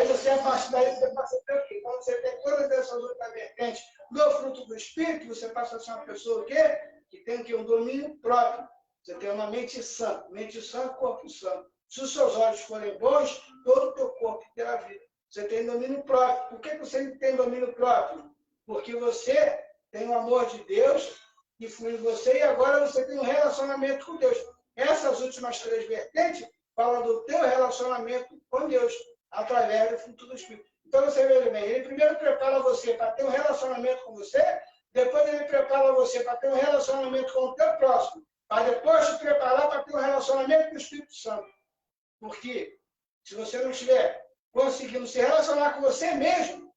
você, a partir daí, você passa a ter o quê? Quando você tem todas essas outras vertentes do fruto do Espírito, você passa a ser uma pessoa o quê? Que tem um domínio próprio. Você tem uma mente sã. Mente sã, corpo sã. Se os seus olhos forem bons, todo o teu corpo terá vida. Você tem domínio próprio. Por que você tem domínio próprio? Porque você tem o amor de Deus que flui em você e agora você tem um relacionamento com Deus. Essas últimas 3 vertentes falam do teu relacionamento com Deus, através do fruto do Espírito. Então você vê bem, ele primeiro prepara você para ter um relacionamento com você, depois ele prepara você para ter um relacionamento com o teu próximo, para depois te preparar para ter um relacionamento com o Espírito Santo. Porque se você não estiver conseguindo se relacionar com você mesmo,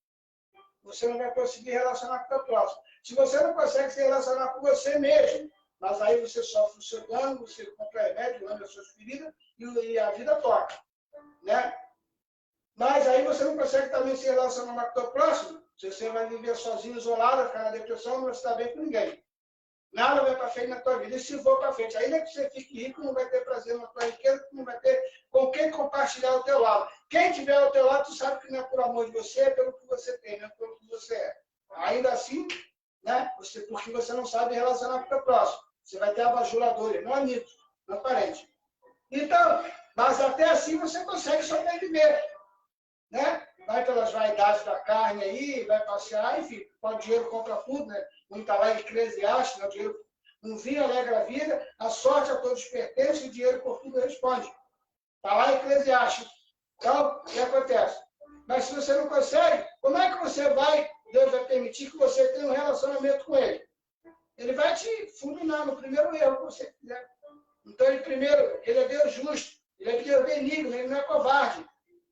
você não vai conseguir relacionar com o teu próximo. Se você não consegue se relacionar com você mesmo, mas aí você sofre o seu dano, você compra remédio, anda as suas feridas e a vida toca. Né? Mas aí você não consegue também se relacionar com o teu próximo, se você vai viver sozinho, isolado, ficar na depressão, não vai estar bem com ninguém. Nada vai para frente na tua vida. E se for para frente, ainda que você fique rico, não vai ter prazer na tua riqueza, não vai ter com quem compartilhar ao teu lado. Quem tiver ao teu lado, tu sabe que não é por amor de você, é pelo que você tem, não é pelo que você é. Ainda assim, né, porque você não sabe relacionar com o teu próximo. Você vai ter abajuladores, não amigos, não parentes. Então, mas até assim você consegue sobreviver. Né? Vai pelas vaidades da carne aí, vai passear, enfim, o dinheiro compra tudo, né? Não está lá em Eclesiastes, né? O dinheiro não vinha, alegra a vida, a sorte a todos pertence e o dinheiro por tudo responde. Está lá em Eclesiastes. Então, o que acontece? Mas se você não consegue, como é que você vai, Deus vai permitir que você tenha um relacionamento com Ele? Ele vai te fulminar no primeiro erro que você fizer. Então, ele é Deus justo, ele é Deus benigno, ele não é covarde.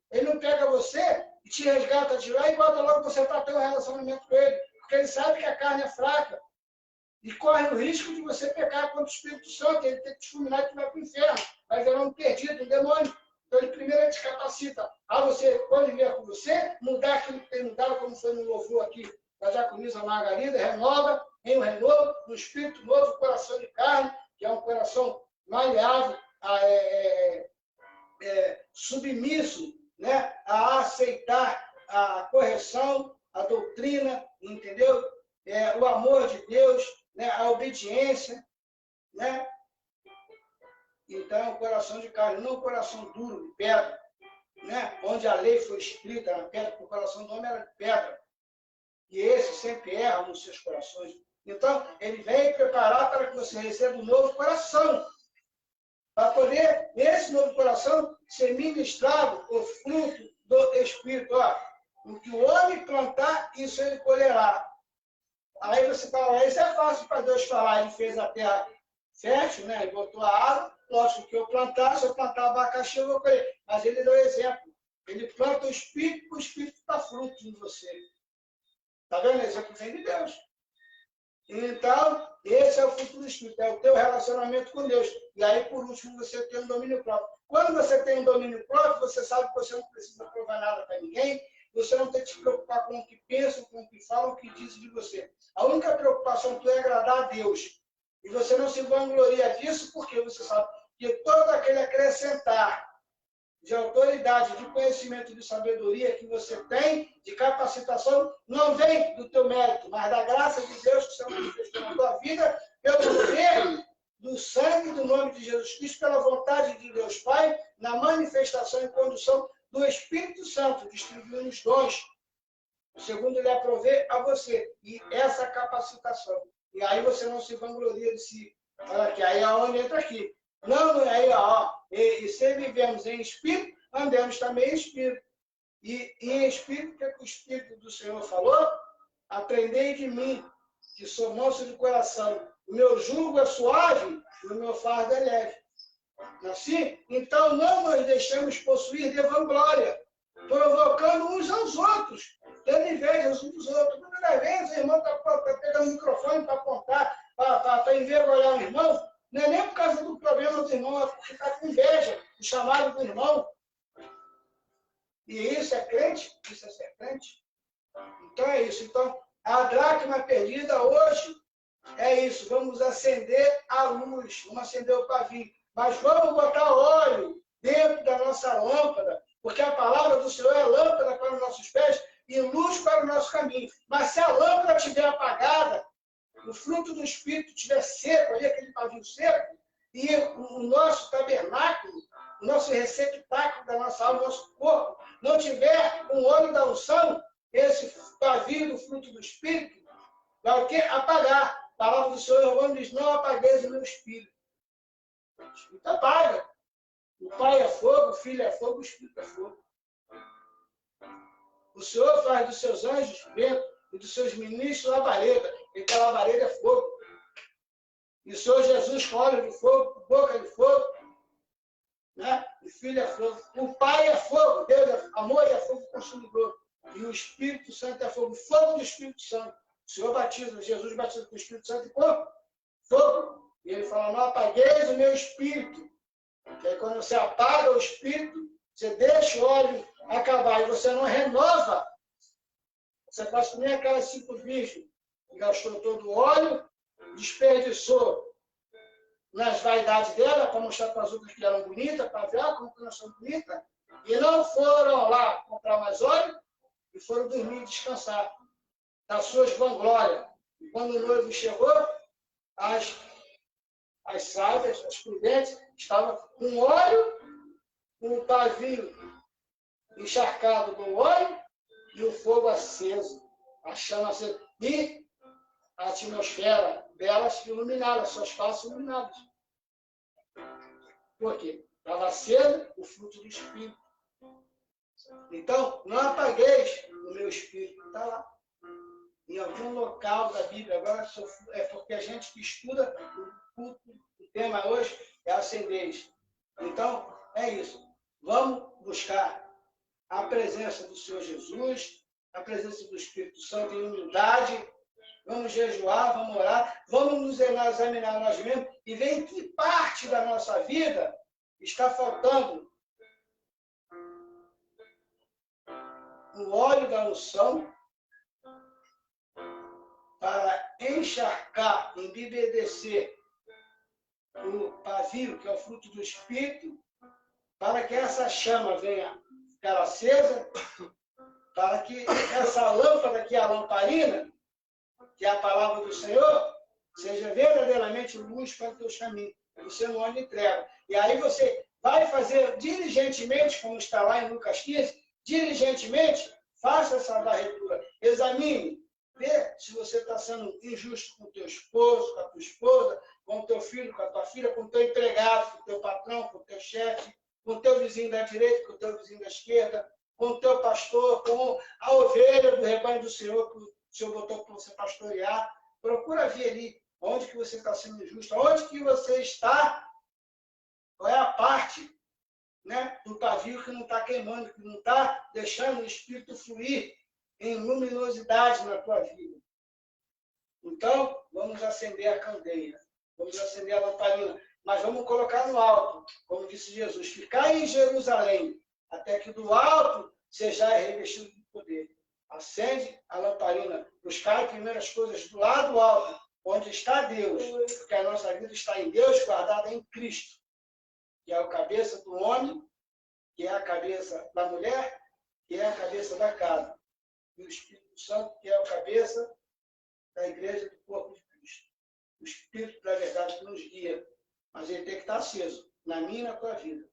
Ele não pega você e te resgata de lá e bota logo você para ter um relacionamento com ele. Porque ele sabe que a carne é fraca. E corre o risco de você pecar contra o Espírito Santo. Ele tem que te fulminar e tu vai para o inferno. Vai virar um perdido, um demônio. Então ele primeiro te capacita a você, quando ele vier com você, mudar aquilo que tem mudado, como foi no louvor aqui da diaconisa Margarida, renova, em um renovo, um espírito novo, coração de carne, que é um coração maleável, submisso, né, a aceitar a correção, a doutrina, entendeu? O amor de Deus, né, a obediência, né? Então, é um coração de carne, não um coração duro, de pedra, né? Onde a lei foi escrita na pedra, porque o coração do homem era de pedra. E esse sempre erra nos seus corações. Então, ele vem preparar para que você receba um novo coração. Para poder, nesse novo coração, ser ministrado o fruto do Espírito. Ó, o que o homem plantar, isso ele colherá. Aí você fala, isso é fácil para Deus falar. Ele fez a terra fértil, né? Ele botou a água. Lógico que se eu plantar abacaxi, eu vou colher. Mas ele deu exemplo. Ele planta o Espírito dá fruto em você. Está vendo? Isso aqui vem de Deus. Então, esse é o fruto do Espírito, é o teu relacionamento com Deus. E aí, por último, você tem um domínio próprio. Quando você tem um domínio próprio, você sabe que você não precisa provar nada para ninguém, você não tem que se preocupar com o que pensam, com o que falam, o que dizem de você. A única preocupação tua é agradar a Deus. E você não se vangloria disso, porque você sabe que todo aquele acrescentar de autoridade, de conhecimento, de sabedoria que você tem, de capacitação, não vem do teu mérito, mas da graça de Deus que se manifestou na tua vida, pelo poder do sangue do nome de Jesus Cristo, pela vontade de Deus Pai, na manifestação e condução do Espírito Santo, distribuindo os dons, segundo ele aprovê a você. E essa capacitação. E aí você não se vangloria de si. Olha aqui, aí a onde entra aqui. Não, aí, ó. E se vivemos em espírito, andemos também em espírito. E em espírito, o que o Espírito do Senhor falou? Aprendei de mim, que sou manso de coração. O meu jugo é suave e o meu fardo é leve. Assim? Então, não nos deixemos possuir de vanglória, provocando uns aos outros, tendo inveja uns dos outros. Muitas vezes o irmão está pegando o microfone para apontar, para envergonhar o irmão. Não é nem por causa do problema do irmão, é porque está com inveja do chamado do irmão. E isso é crente? Isso é ser crente? Então é isso. Então, a dracma perdida hoje é isso. Vamos acender a luz, vamos acender o pavio. Mas vamos botar óleo dentro da nossa lâmpada, porque a palavra do Senhor é lâmpada para os nossos pés e luz para o nosso caminho. Mas se a lâmpada estiver apagada, o fruto do Espírito estiver seco, ali aquele pavio seco, e o nosso tabernáculo, o nosso receptáculo da nossa alma, o nosso corpo, não tiver um óleo da unção, esse pavio do fruto do Espírito, vai o quê? Apagar. A palavra do Senhor João diz, não apagueis o meu Espírito. O Espírito apaga. O Pai é fogo, o Filho é fogo, o Espírito é fogo. O Senhor faz dos seus anjos vento e dos seus ministros labareda. Então a labareda é fogo. E o Senhor Jesus com olhos de fogo, boca de fogo, né? O Filho é fogo. O Pai é fogo, Deus é amor e é fogo consumidor. E o Espírito Santo é fogo, fogo do Espírito Santo. O Senhor batiza, Jesus batiza com o Espírito Santo e com fogo. E ele fala, não apagueis o meu Espírito. Que aí quando você apaga o Espírito, você deixa o óleo acabar e você não renova. Você faz que nem aquelas 5 virgens que gastou todo o óleo, desperdiçou nas vaidades dela, para mostrar para as outras que eram bonitas, para ver como que nós somos bonitas, e não foram lá comprar mais óleo e foram dormir e descansar das suas vanglórias. E quando o noivo chegou, as sábias, as prudentes, estavam com óleo, com o pavio encharcado do óleo e o fogo aceso, a chama acesa. E a atmosfera delas iluminada, suas faces iluminadas. Por quê? Estava aceso o fruto do Espírito. Então, não apagueis o meu Espírito. Está lá. Em algum local da Bíblia. Agora, é porque a gente que estuda o tema hoje é acender. Então, é isso. Vamos buscar a presença do Senhor Jesus, a presença do Espírito Santo em humildade. Vamos jejuar, vamos orar, vamos nos examinar nós mesmos e ver em que parte da nossa vida está faltando o óleo da unção para encharcar, embebedecer o pavio, que é o fruto do Espírito, para que essa chama venha ficar acesa, para que essa lâmpada, que é a lamparina, que é a palavra do Senhor, seja verdadeiramente luz para os teus caminhos. Você não anda em treva. E aí você vai fazer diligentemente, como está lá em Lucas 15, diligentemente, faça essa varredura. Examine, vê se você está sendo injusto com o teu esposo, com a tua esposa, com o teu filho, com a tua filha, com o teu empregado, com o teu patrão, com o teu chefe, com o teu vizinho da direita, com o teu vizinho da esquerda, com o teu pastor, com a ovelha do rebanho do Senhor, que o Senhor botou para você pastorear. Procura ver ali onde que você está sendo injusto, onde que você está, qual é a parte, né, do pavio que não está queimando, que não está deixando o Espírito fluir em luminosidade na tua vida. Então, vamos acender a candeia, vamos acender a lamparina, mas vamos colocar no alto, como disse Jesus, ficar em Jerusalém, até que do alto sejais revestido de poder. Acende a lamparina, buscar primeiro as coisas do lado alto, onde está Deus, porque a nossa vida está em Deus, guardada em Cristo, que é a cabeça do homem, que é a cabeça da mulher, que é a cabeça da casa. E o Espírito Santo, que é a cabeça da igreja do corpo de Cristo. O Espírito da verdade que nos guia. Mas ele tem que estar aceso, na minha e na tua vida.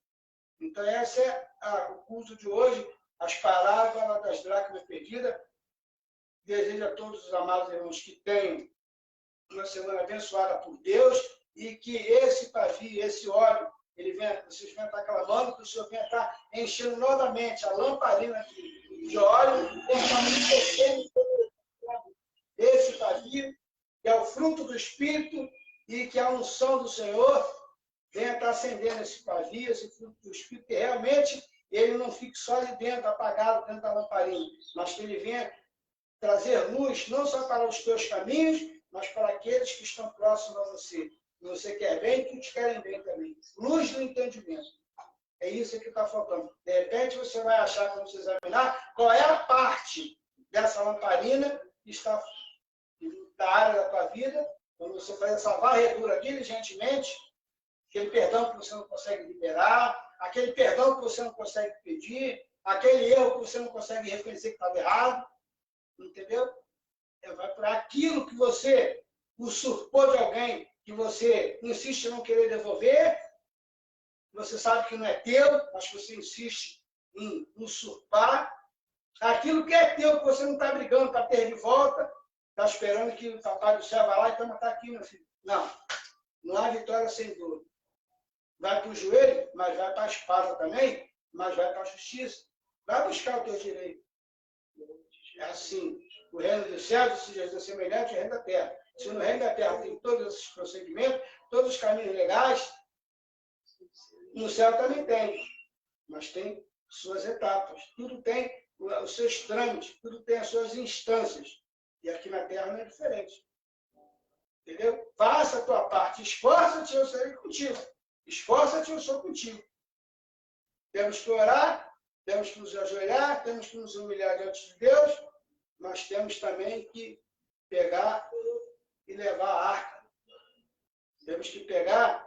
Então, esse é o culto de hoje, as parábolas das dracmas perdidas. Desejo a todos os amados irmãos que tenham uma semana abençoada por Deus e que esse pavio, esse óleo, vocês venham estar clamando, que o Senhor venha estar enchendo novamente a lamparina de óleo, esse pavio, que é o fruto do Espírito, e que a unção do Senhor venha estar acendendo esse pavio, esse fruto do Espírito, que realmente ele não fique só ali dentro, apagado dentro da lamparina, mas que ele venha trazer luz, não só para os teus caminhos, mas para aqueles que estão próximos a você. Você quer bem, que te querem bem também. Luz do entendimento. É isso que está faltando. De repente, você vai achar, quando você examinar, qual é a parte dessa lamparina que está da área da tua vida, quando você faz essa varredura diligentemente, aquele perdão que você não consegue liberar, aquele perdão que você não consegue pedir, aquele erro que você não consegue reconhecer que estava errado, entendeu? Vai para aquilo que você usurpou de alguém, que você insiste em não querer devolver, você sabe que não é teu, mas você insiste em usurpar. Aquilo que é teu, que você não está brigando para ter de volta, está esperando que o papai do céu vá lá e toma, está aqui, meu filho. Não, não há vitória sem dor. Vai para o joelho, mas vai para a espada também, mas vai para a justiça. Vai buscar o teu direito. É assim, o reino dos céus seja semelhante ao reino da terra. Se no reino da terra tem todos esses procedimentos, todos os caminhos legais, no céu também tem. Mas tem suas etapas. Tudo tem os seus trâmites, tudo tem as suas instâncias. E aqui na terra não é diferente. Entendeu? Faça a tua parte. Esforça-te, eu serei contigo. Esforça-te, eu sou contigo. Temos que orar, temos que nos ajoelhar, temos que nos humilhar diante de Deus, mas temos também que pegar e levar a arca. Temos que pegar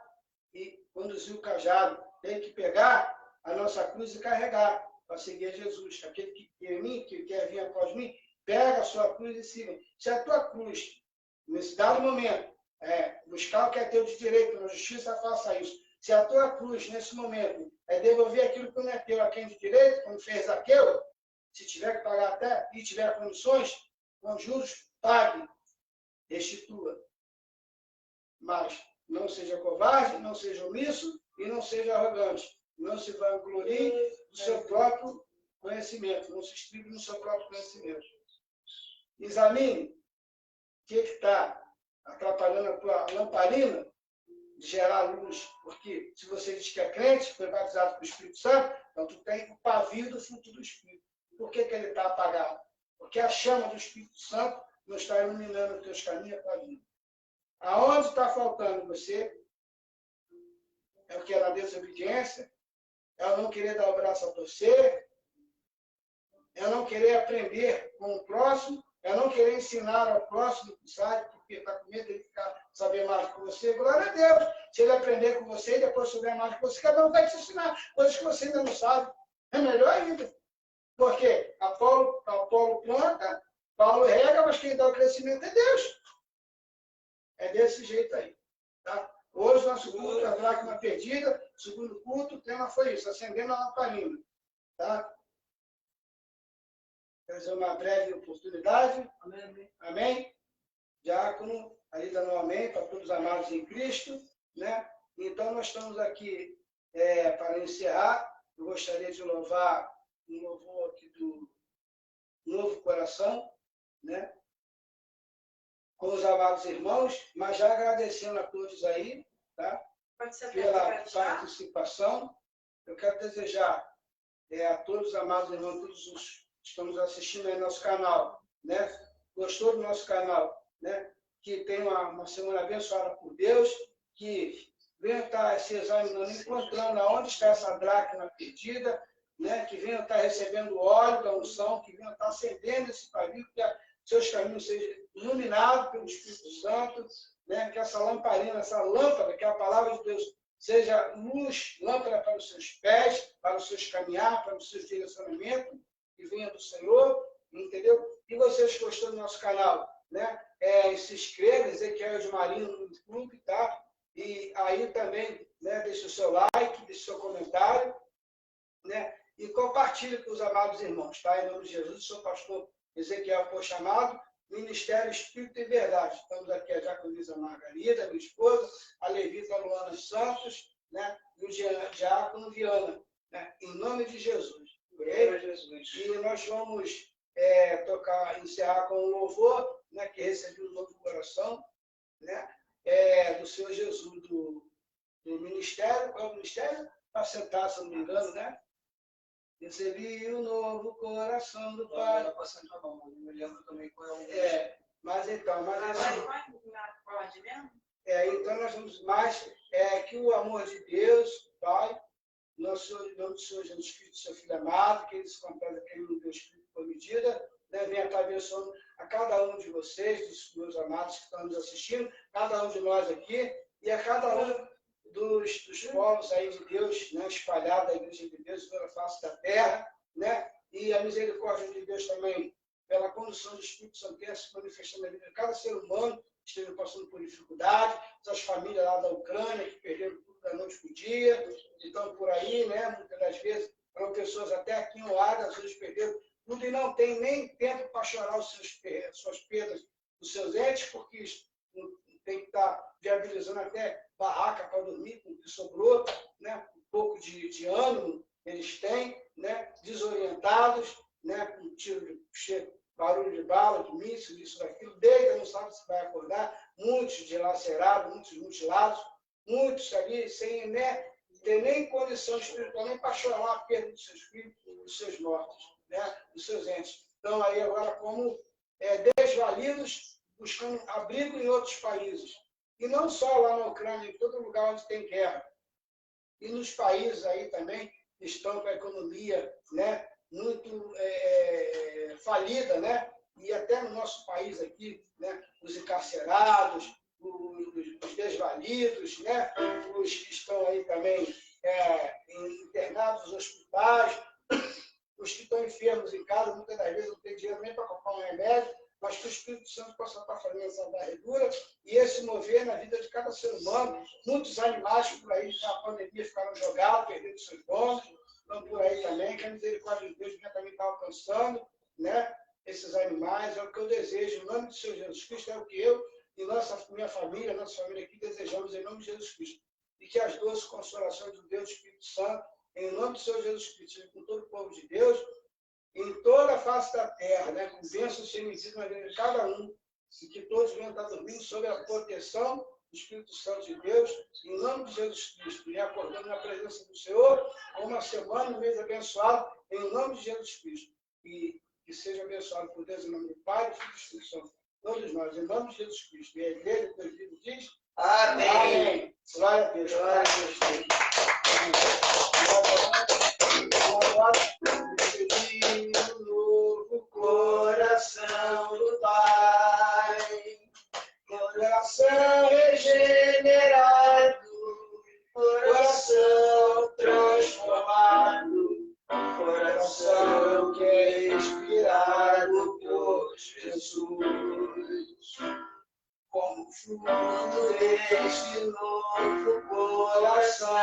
e conduzir o cajado. Tem que pegar a nossa cruz e carregar para seguir Jesus. Aquele que quer mim, que quer vir após mim, pega a sua cruz e siga. Se a tua cruz, nesse dado momento, buscar o que é teu de direito na justiça, faça isso. Se a tua cruz, nesse momento, é devolver aquilo que não é teu a quem de direito, como fez Zaqueu, se tiver que pagar até e tiver condições, com juros, pague, restitua. Mas não seja covarde, não seja omisso e não seja arrogante. Não se vanglorie do seu próprio conhecimento, não se estribe no seu próprio conhecimento. Examine o que está atrapalhando a tua lamparina de gerar luz. Porque se você diz que é crente, foi batizado pelo Espírito Santo, então tu tem o pavio do fruto do Espírito. Por que ele está apagado? Porque a chama do Espírito Santo não está iluminando os teus caminhos e a tua vida. Aonde está faltando você? É o que é na desobediência? É o não querer dar o braço a torcer? É o não querer aprender com o próximo? É não querer ensinar ao próximo que sabe, porque está com medo de ele saber mais que você? Glória a Deus! Se ele aprender com você e depois souber mais que você, cada um vai te ensinar coisas que você ainda não sabe. É melhor ainda. Porque Apolo planta, Paulo rega, mas quem dá o crescimento é Deus. É desse jeito aí. Tá? Hoje, nosso culto, a dracma perdida, segundo culto, o tema foi isso, acendendo a lamparina. Tá? Quer dizer, uma breve oportunidade. Amém. Amém. Diácono, aí dando um amém para todos os amados em Cristo. Né? Então, nós estamos aqui para encerrar. Eu gostaria de louvar um louvor aqui do Novo Coração, né? Com os amados irmãos, mas já agradecendo a todos aí, tá? Pela participação. Eu quero desejar a todos os amados irmãos, todos os que estão nos assistindo aí no nosso canal, né? Gostou do nosso canal, né? que tenham uma semana abençoada por Deus, que venham estar se examinando, encontrando aonde está essa dracma perdida, né? Que venham estar recebendo o óleo da unção, que venham estar acendendo esse pavio, que seus caminhos sejam iluminados pelo Espírito Santo, né? Que essa lamparina, essa lâmpada, que é a palavra de Deus, seja luz, lâmpada para os seus pés, para os seus caminhar, para os seus direcionamentos, que venha do Senhor, entendeu? E vocês que gostam do nosso canal, né? Se inscreva, Ezequiel de Marinho no YouTube, tá? E aí também, né, deixe o seu like, deixe o seu comentário, né? E compartilhe com os amados irmãos, tá? Em nome de Jesus, sou o pastor Ezequiel por chamado, Ministério Espírito e Verdade. Estamos aqui a Diaconisa Margarida, minha esposa, a Levita Luana Santos, né? E o Diácono Viana, né? Em nome de Jesus. E nós vamos encerrar com um louvor, né? Que recebeu um novo coração, né? Do Senhor Jesus, do ministério. Qual é o ministério? Para sentar, se não me engano, né? Recebi o novo coração do Pai. Não me lembro também qual é o mas então, Vai, então nós vamos mais que o amor de Deus, Pai, nosso nome do Senhor Jesus Cristo, seu Filho amado, que ele se completa aquele no Deus Espírito por medida, né? Venha estar abençoando a cada um de vocês, dos meus amados que estão nos assistindo, cada um de nós aqui, e a cada um dos povos aí de Deus, né, espalhado da Igreja de Deus pela face da terra, né? E a misericórdia de Deus também, pela condução do Espírito Santo, tenha se manifestando na vida de cada ser humano que esteja passando por dificuldade, essas famílias lá da Ucrânia que perderam tudo da noite para o dia, estão por aí, né? Muitas das vezes eram pessoas até aqui no ar, às vezes perderam tudo e não tem nem tempo para chorar suas perdas dos seus entes, porque tem que estar viabilizando até barraca para dormir, com o que sobrou, né? Um pouco de ânimo eles têm, né? Desorientados, né? Com tiro barulho de bala, de míssil, isso, daquilo, deita, não sabe se vai acordar, muitos dilacerados, muitos mutilados, muitos ali sem ter nem condição espiritual, nem para chorar a perda dos seus filhos, dos seus mortos, né? Dos seus entes. Então, aí agora, como desvalidos, buscando abrigo em outros países. E não só lá na Ucrânia, em todo lugar onde tem guerra. E nos países aí também que estão com a economia, né, muito falida, né? E até no nosso país aqui, né, os encarcerados, os desvalidos, né, os que estão aí também internados nos hospitais, os que estão enfermos em casa, muitas das vezes não tem dinheiro nem para comprar um remédio, mas que o Espírito Santo possa estar fazendo essa varredura e esse mover na vida de cada ser humano. Muitos animais por aí, na pandemia, ficaram jogados, perderam seus donos, estão por aí também, que a misericórdia de Deus também está alcançando, né? Esses animais. É o que eu desejo, em nome do Senhor Jesus Cristo, é o que eu e minha família, nossa família aqui, desejamos em nome de Jesus Cristo. E que as doces consolações do Deus Espírito Santo, em nome do Senhor Jesus Cristo, com todo o povo de Deus, em toda a face da terra, né, com bênçãos sem medida na vida de cada um, e que todos venham estar dormindo sob a proteção do Espírito Santo de Deus, em nome de Jesus Cristo, e acordando na presença do Senhor, com uma semana, um mês abençoado, em nome de Jesus Cristo. E que seja abençoado por Deus, em nome do Pai, do Filho e do Espírito Santo, todos nós, em nome de Jesus Cristo. E a igreja, Deus vivo, diz: Amém. Amém. Glória a Deus. Glória a Deus. Recebi um novo coração do Pai, coração regenerado, coração transformado, coração que é inspirado por Jesus. Como fruto deste novo coração,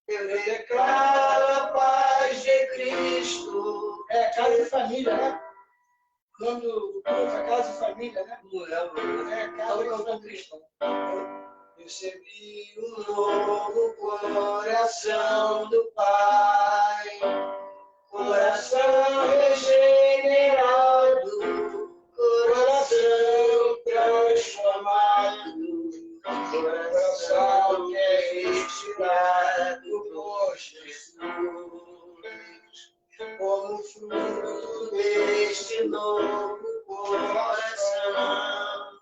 eu declaro a paz de Cristo. Casa e família, né? O nome do grupo é Casa e Família, né? Não é, Casa e Família. Recebi um novo coração do Pai, coração regenerado, coração transformado, coração que é inspirado por Jesus. Como fruto deste novo coração,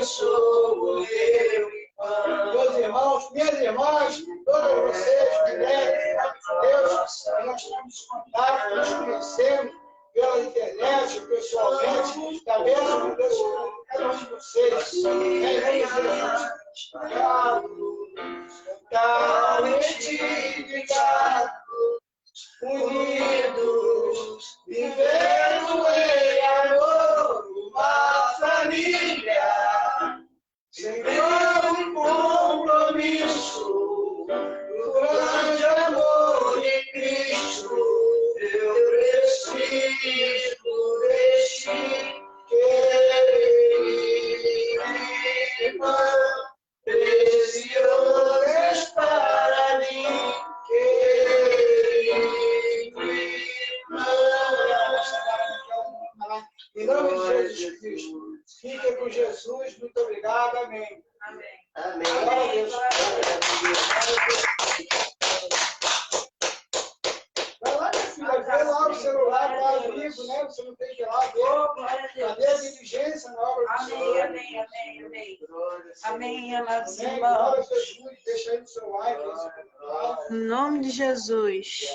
sou eu, irmão. Meus irmãos, minhas irmãs, todas vocês, mulheres, Deus, nós temos contato, nós conhecemos pela internet, pessoalmente, da bênção de Deus sobre cada um de vocês. Em nome de Jesus. Cantar em ti, unidos, vivendo em amor, uma família, sembrando um compromisso, do grande amor de Cristo. Eu preciso de ti, querida, preciosa para mim, em nome de Jesus Cristo. Fique com Jesus. Muito obrigado. Amém. Amém. Amém. Glória a Deus. Vai lá, minha filha. Vê lá o celular, tá amigo, né? Você não tem que ir lá ver. Glória a Cadê a Deus. diligência na obra do Amém, Senhor? amém, amém, amém. Amém, amados Amém. Glória a irmãos. Jesus. Deixa aí no seu like. Em nome de Jesus.